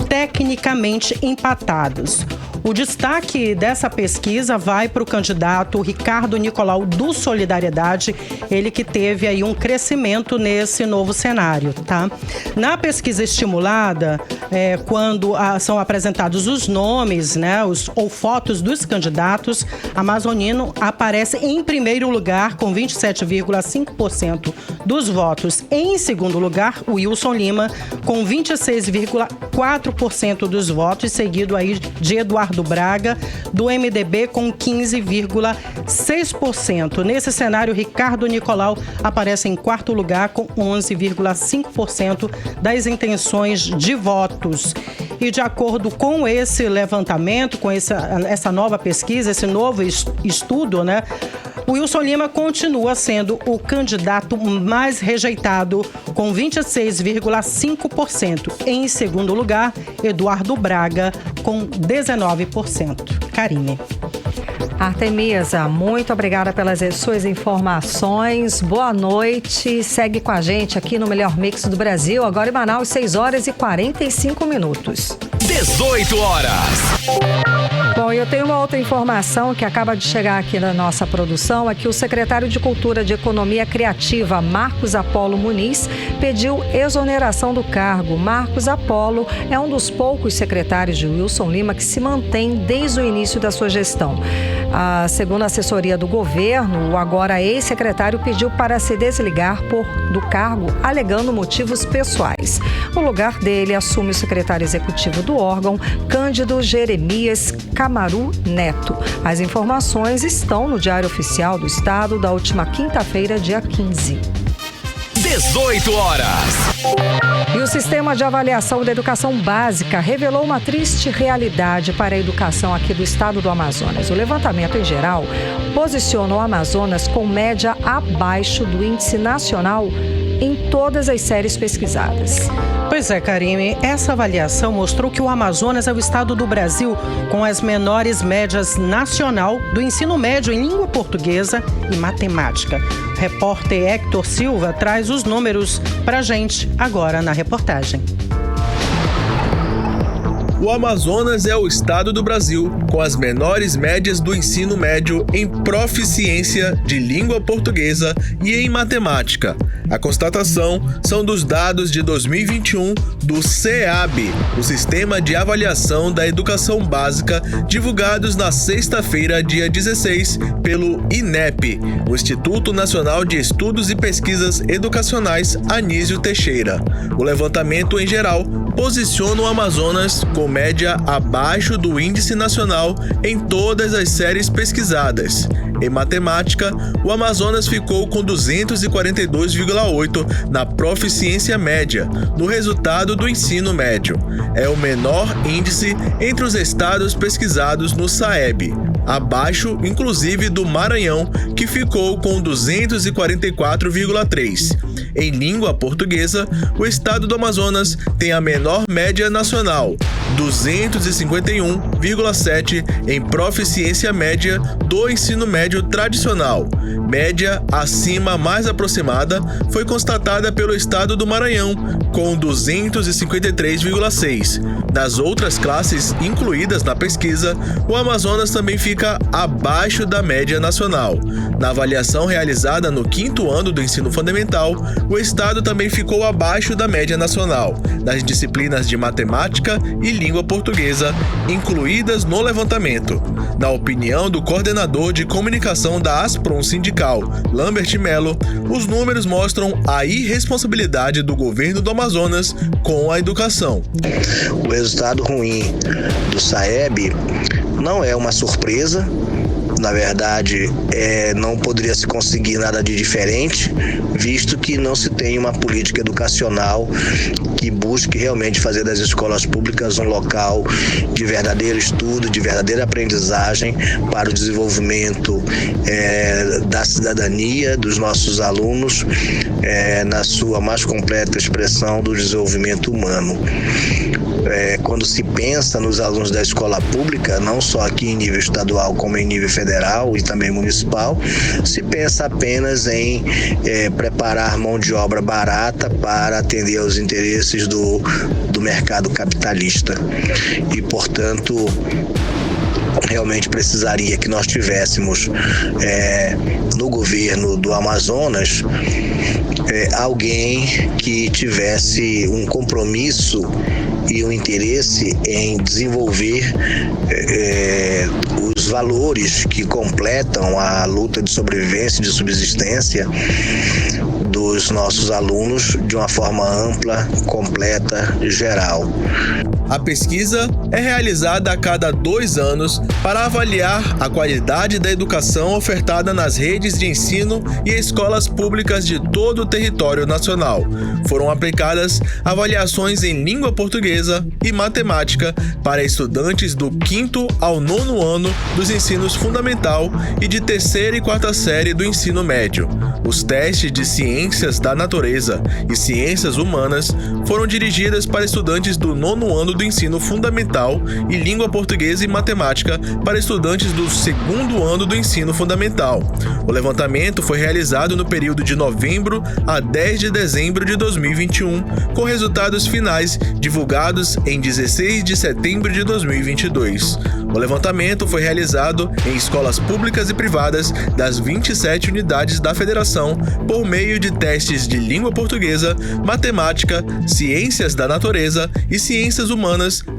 tecnicamente empatados. O destaque dessa pesquisa vai para o candidato Ricardo Nicolau do Solidariedade, ele que teve aí um crescimento nesse novo cenário, tá? Na pesquisa estimulada, quando são apresentados os nomes, né, ou fotos dos candidatos, Amazonino aparece em primeiro lugar com 27,5% dos votos. Em segundo lugar, o Wilson Lima com 26,4% dos votos, seguido aí de Eduardo Braga, do MDB, com 15,6%. Nesse cenário, Ricardo Nicolau aparece em quarto lugar com 11,5% das intenções de votos. E de acordo com esse levantamento, com essa nova pesquisa, esse novo estudo, né, o Wilson Lima continua sendo o candidato mais rejeitado, com 26,5%. Em segundo lugar, Eduardo Braga, com 19%. Karine. Artemisa, muito obrigada pelas suas informações. Boa noite. Segue com a gente aqui no Melhor Mix do Brasil. Agora em Manaus, 6h45. 18 horas. Bom, eu tenho uma outra informação que acaba de chegar aqui na nossa produção, é que o secretário de Cultura de Economia Criativa, Marcos Apolo Muniz, pediu exoneração do cargo. Marcos Apolo é um dos poucos secretários de Wilson Lima que se mantém desde o início da sua gestão. Segundo a assessoria do governo, o agora ex-secretário pediu para se desligar do cargo, alegando motivos pessoais. O lugar dele assume o secretário executivo do órgão, Cândido Jeremias Camaru Neto. As informações estão no Diário Oficial do Estado da última quinta-feira, dia 15. 18 horas. E o Sistema de Avaliação da Educação Básica revelou uma triste realidade para a educação aqui do estado do Amazonas. O levantamento, em geral, posiciona o Amazonas com média abaixo do índice nacional em todas as séries pesquisadas. Pois é, Karine, essa avaliação mostrou que o Amazonas é o estado do Brasil com as menores médias nacional do ensino médio em língua portuguesa e matemática. O repórter Hector Silva traz os números pra gente agora na reportagem. O Amazonas é o estado do Brasil com as menores médias do ensino médio em proficiência de língua portuguesa e em matemática. A constatação são dos dados de 2021 do SEAB, o Sistema de Avaliação da Educação Básica, divulgados na sexta-feira, dia 16, pelo INEP, o Instituto Nacional de Estudos e Pesquisas Educacionais Anísio Teixeira. O levantamento, em geral, posiciona o Amazonas com média abaixo do índice nacional em todas as séries pesquisadas. Em matemática, o Amazonas ficou com 242,8 na proficiência média, no resultado do ensino médio. É o menor índice entre os estados pesquisados no SAEB, abaixo, inclusive, do Maranhão, que ficou com 244,3. Em língua portuguesa, o estado do Amazonas tem a menor média nacional, 251,7 em proficiência média do ensino médio tradicional. Média acima mais aproximada foi constatada pelo estado do Maranhão, com 253,6. Nas outras classes incluídas na pesquisa, o Amazonas também fica abaixo da média nacional. Na avaliação realizada no 5º ano do ensino fundamental, o estado também ficou abaixo da média nacional, nas disciplinas de matemática e língua portuguesa, incluídas no levantamento. Na opinião do coordenador de comunicação da Asprom Sindical, Lambert Melo, os números mostram a irresponsabilidade do governo do Amazonas com a educação. O resultado ruim do SAEB não é uma surpresa. Na verdade, não poderia se conseguir nada de diferente, visto que não se tem uma política educacional que busque realmente fazer das escolas públicas um local de verdadeiro estudo, de verdadeira aprendizagem para o desenvolvimento da cidadania dos nossos alunos, na sua mais completa expressão do desenvolvimento humano. Quando se pensa nos alunos da escola pública, não só aqui em nível estadual como em nível federal e também municipal, se pensa apenas em preparar mão de obra barata para atender aos interesses do mercado capitalista. E, portanto, realmente precisaria que nós tivéssemos no governo do Amazonas alguém que tivesse um compromisso e um interesse em desenvolver os valores que completam a luta de sobrevivência e de subsistência dos nossos alunos de uma forma ampla, completa e geral. A pesquisa é realizada a cada 2 anos para avaliar a qualidade da educação ofertada nas redes de ensino e escolas públicas de todo o território nacional. Foram aplicadas avaliações em língua portuguesa e matemática para estudantes do 5º ao 9º ano dos ensinos fundamental e de 3ª e 4ª série do ensino médio. Os testes de ciências da natureza e ciências humanas foram dirigidas para estudantes do 9º ano do ensino fundamental e língua portuguesa e matemática para estudantes do 2º ano do ensino fundamental. O levantamento foi realizado no período de novembro a 10 de dezembro de 2021, com resultados finais divulgados em 16 de setembro de 2022. O levantamento foi realizado em escolas públicas e privadas das 27 unidades da Federação por meio de testes de língua portuguesa, matemática, ciências da natureza e ciências humanas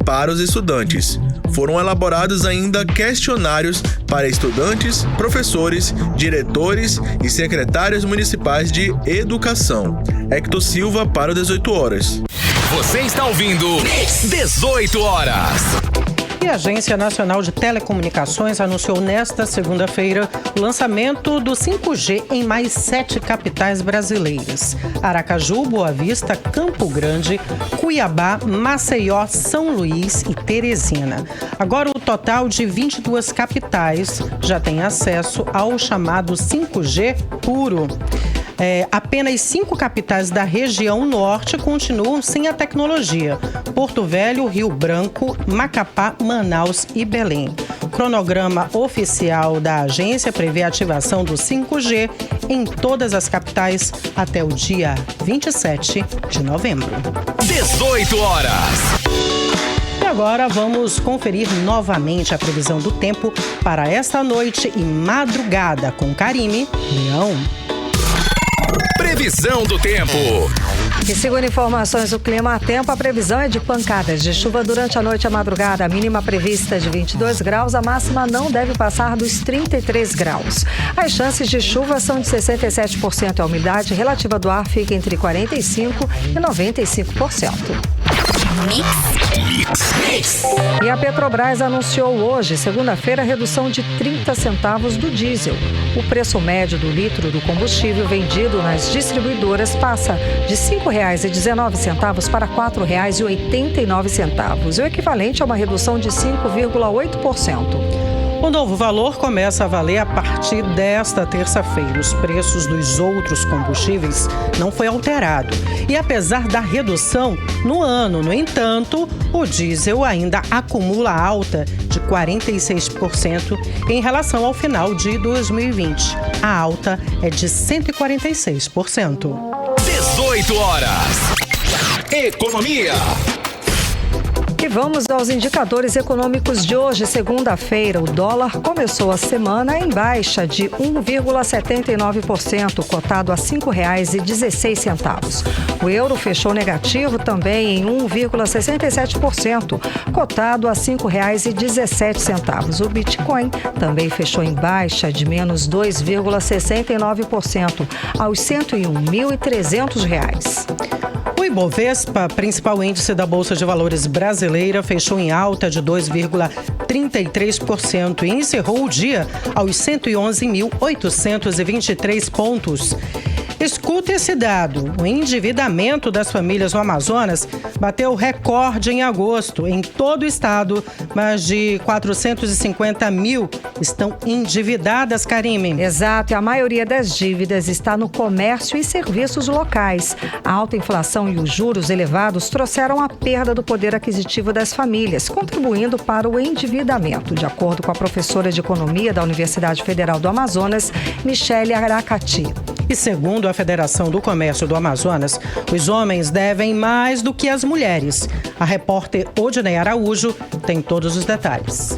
para os estudantes. Foram elaborados ainda questionários para estudantes, professores, diretores e secretários municipais de educação. Hector Silva para o 18 horas. Você está ouvindo 18 horas. E a Agência Nacional de Telecomunicações anunciou nesta segunda-feira o lançamento do 5G em mais 7 capitais brasileiras: Aracaju, Boa Vista, Campo Grande, Cuiabá, Maceió, São Luís e Teresina. Agora, o total de 22 capitais já tem acesso ao chamado 5G puro. Apenas 5 capitais da região norte continuam sem a tecnologia: Porto Velho, Rio Branco, Macapá, Manaus e Belém. O cronograma oficial da agência prevê a ativação do 5G em todas as capitais até o dia 27 de novembro. 18 horas. E agora vamos conferir novamente a previsão do tempo para esta noite e madrugada com Karime Leão. Previsão do tempo. E segundo informações do Clima Tempo, a previsão é de pancadas de chuva durante a noite e a madrugada. A mínima prevista é de 22 graus, a máxima não deve passar dos 33 graus. As chances de chuva são de 67%. A umidade relativa do ar fica entre 45% e 95%. E a Petrobras anunciou hoje, segunda-feira, a redução de 30 centavos do diesel. O preço médio do litro do combustível vendido nas distribuidoras passa de R$ 5,19 para R$ 4,89, o equivalente a uma redução de 5,8%. O novo valor começa a valer a partir desta terça-feira. Os preços dos outros combustíveis não foi alterado. E apesar da redução no ano, no entanto, o diesel ainda acumula alta de 46% em relação ao final de 2020. A alta é de 146%. 18 horas. Economia. E vamos aos indicadores econômicos de hoje, segunda-feira. O dólar começou a semana em baixa de 1,79%, cotado a R$ 5,16. O euro fechou negativo também em 1,67%, cotado a R$ 5,17. O Bitcoin também fechou em baixa de menos 2,69%, aos R$ 101.300. O Ibovespa, principal índice da Bolsa de Valores brasileira, fechou em alta de 2,33% e encerrou o dia aos 111.823 pontos. Escuta esse dado: o endividamento das famílias no Amazonas bateu recorde em agosto. Em todo o estado, mais de 450 mil estão endividadas, Karime. Exato, e a maioria das dívidas está no comércio e serviços locais. A alta inflação e os juros elevados trouxeram a perda do poder aquisitivo das famílias, contribuindo para o endividamento, de acordo com a professora de Economia da Universidade Federal do Amazonas, Michele Aracati. E segundo a Federação do Comércio do Amazonas, os homens devem mais do que as mulheres. A repórter Odinei Araújo tem todos os detalhes.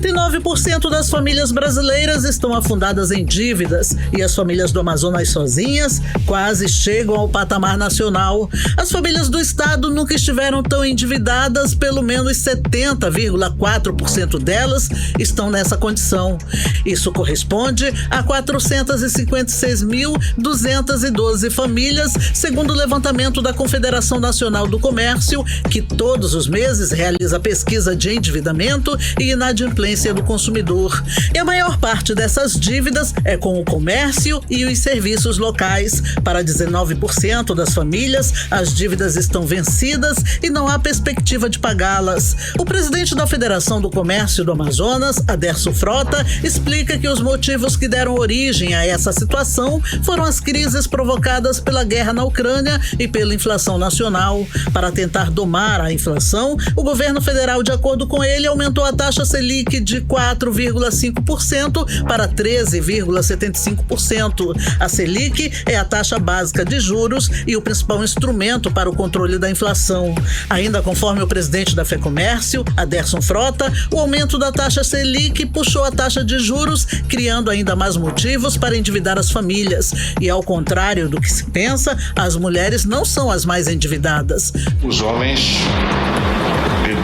89% das famílias brasileiras estão afundadas em dívidas e as famílias do Amazonas sozinhas quase chegam ao patamar nacional. As famílias do estado nunca estiveram tão endividadas, pelo menos 70,4% delas estão nessa condição. Isso corresponde a 456.212 famílias, segundo o levantamento da Confederação Nacional do Comércio, que todos os meses realiza pesquisa de endividamento e inadimplência do consumidor. E a maior parte dessas dívidas é com o comércio e os serviços locais. Para 19% das famílias, as dívidas estão vencidas e não há perspectiva de pagá-las. O presidente da Federação do Comércio do Amazonas, Aderson Frota, explica que os motivos que deram origem a essa situação foram as crises provocadas pela guerra na Ucrânia e pela inflação nacional. Para tentar domar a inflação, o governo federal, de acordo com ele, aumentou a taxa Selic de 4,5% para 13,75%. A Selic é a taxa básica de juros e o principal instrumento para o controle da inflação. Ainda conforme o presidente da FEComércio, Aderson Frota, o aumento da taxa Selic puxou a taxa de juros, criando ainda mais motivos para endividar as famílias. E ao contrário do que se pensa, as mulheres não são as mais endividadas. Os homens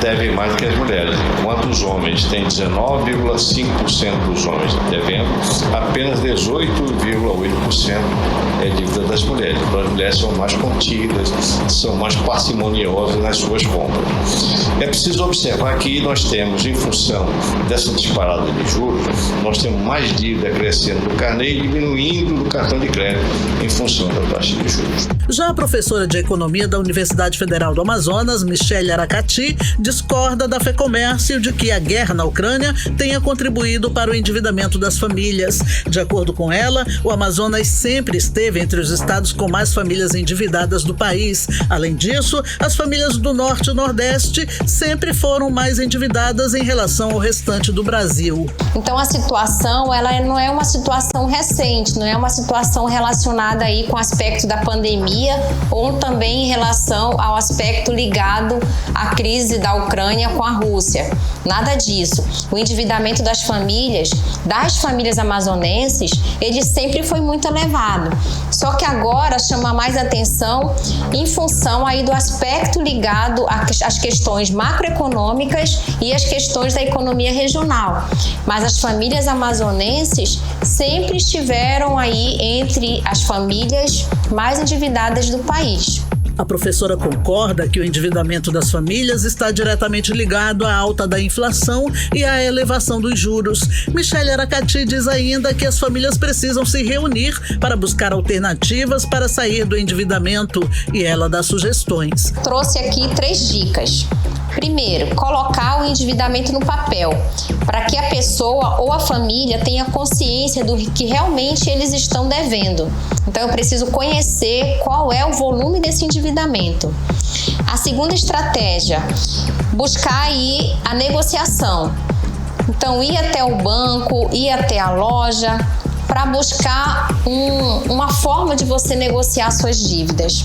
devem mais do que as mulheres. Enquanto os homens têm 19,5% dos homens devendo, apenas 18,8% é dívida das mulheres. Então, as mulheres são mais contidas, são mais parcimoniosas nas suas compras. É preciso observar que nós temos, em função dessa disparada de juros, nós temos mais dívida crescendo do carnê e diminuindo do cartão de crédito em função da taxa de juros. Já a professora de Economia da Universidade Federal do Amazonas, Michele Aracati, discorda da FEComércio de que a guerra na Ucrânia tenha contribuído para o endividamento das famílias. De acordo com ela, o Amazonas sempre esteve entre os estados com mais famílias endividadas do país. Além disso, as famílias do Norte e Nordeste sempre foram mais endividadas em relação ao restante do Brasil. Então a situação, ela não é uma situação recente, não é uma situação relacionada aí com o aspecto da pandemia ou também em relação ao aspecto ligado à crise da Ucrânia com a Rússia. Nada disso. O endividamento das famílias amazonenses, ele sempre foi muito elevado. Só que agora chama mais atenção em função aí do aspecto ligado às questões macroeconômicas e às questões da economia regional. Mas as famílias amazonenses sempre estiveram aí entre as famílias mais endividadas do país. A professora concorda que o endividamento das famílias está diretamente ligado à alta da inflação e à elevação dos juros. Michele Aracati diz ainda que as famílias precisam se reunir para buscar alternativas para sair do endividamento e ela dá sugestões. Trouxe aqui 3 dicas. Primeiro, colocar o endividamento no papel, para que a pessoa ou a família tenha consciência do que realmente eles estão devendo. Então, eu preciso conhecer qual é o volume desse endividamento. A segunda estratégia, buscar aí a negociação. Então, ir até o banco, ir até a loja, para buscar uma forma de você negociar suas dívidas.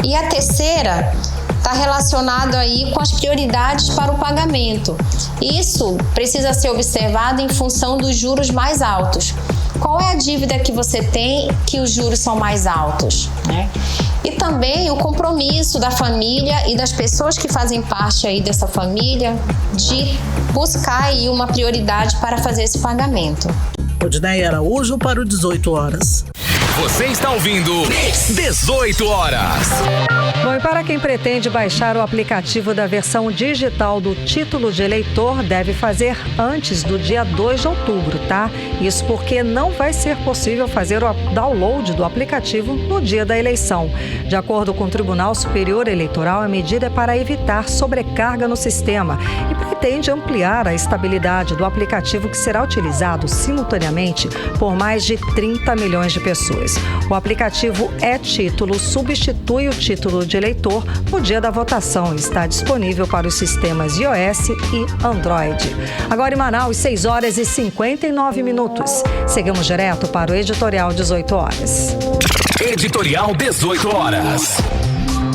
E a terceira está relacionado aí com as prioridades para o pagamento. Isso precisa ser observado em função dos juros mais altos. Qual é a dívida que você tem que os juros são mais altos, né? E também o compromisso da família e das pessoas que fazem parte aí dessa família de buscar aí uma prioridade para fazer esse pagamento. Odinei Araújo para o 18 horas. Você está ouvindo 18 horas. Bom, e para quem pretende baixar o aplicativo da versão digital do título de eleitor, deve fazer antes do dia 2 de outubro, tá? Isso porque não vai ser possível fazer o download do aplicativo no dia da eleição. De acordo com o Tribunal Superior Eleitoral, a medida é para evitar sobrecarga no sistema e pretende ampliar a estabilidade do aplicativo, que será utilizado simultaneamente por mais de 30 milhões de pessoas. O aplicativo e-Título substitui o título de eleitor no dia da votação e está disponível para os sistemas iOS e Android. Agora em Manaus, 6 horas e 59 minutos. Seguimos direto para o Editorial 18 horas. Editorial 18 horas.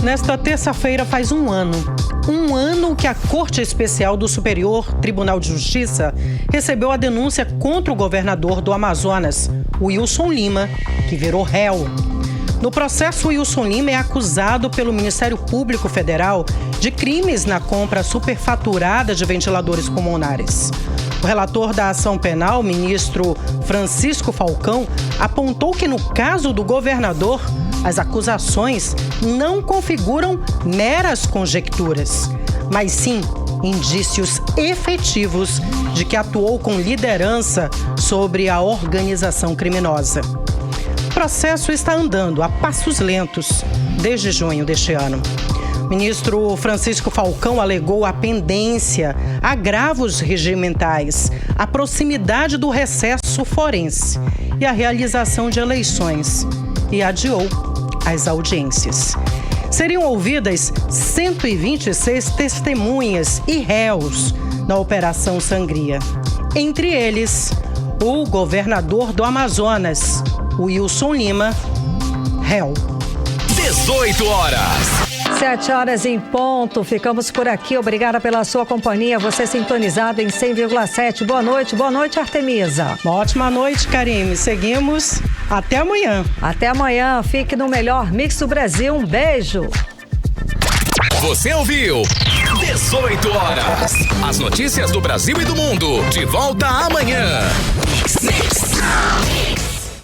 Nesta terça-feira faz um ano um ano que a Corte Especial do Superior Tribunal de Justiça recebeu a denúncia contra o governador do Amazonas, Wilson Lima, que virou réu. No processo, Wilson Lima é acusado pelo Ministério Público Federal de crimes na compra superfaturada de ventiladores pulmonares. O relator da ação penal, ministro Francisco Falcão, apontou que no caso do governador, as acusações não configuram meras conjecturas, mas sim indícios efetivos de que atuou com liderança sobre a organização criminosa. O processo está andando a passos lentos desde junho deste ano. O ministro Francisco Falcão alegou a pendência, agravos regimentais, a proximidade do recesso forense e a realização de eleições e adiou as audiências. Seriam ouvidas 126 testemunhas e réus na Operação Sangria. Entre eles, o governador do Amazonas, Wilson Lima, réu. 18 horas. 7 horas em ponto. Ficamos por aqui. Obrigada pela sua companhia. Você sintonizado em 100,7. Boa noite, Artemisa. Uma ótima noite, Karime. Seguimos. Até amanhã. Até amanhã. Fique no melhor Mix do Brasil. Um beijo. Você ouviu 18 horas. As notícias do Brasil e do mundo. De volta amanhã. Mix.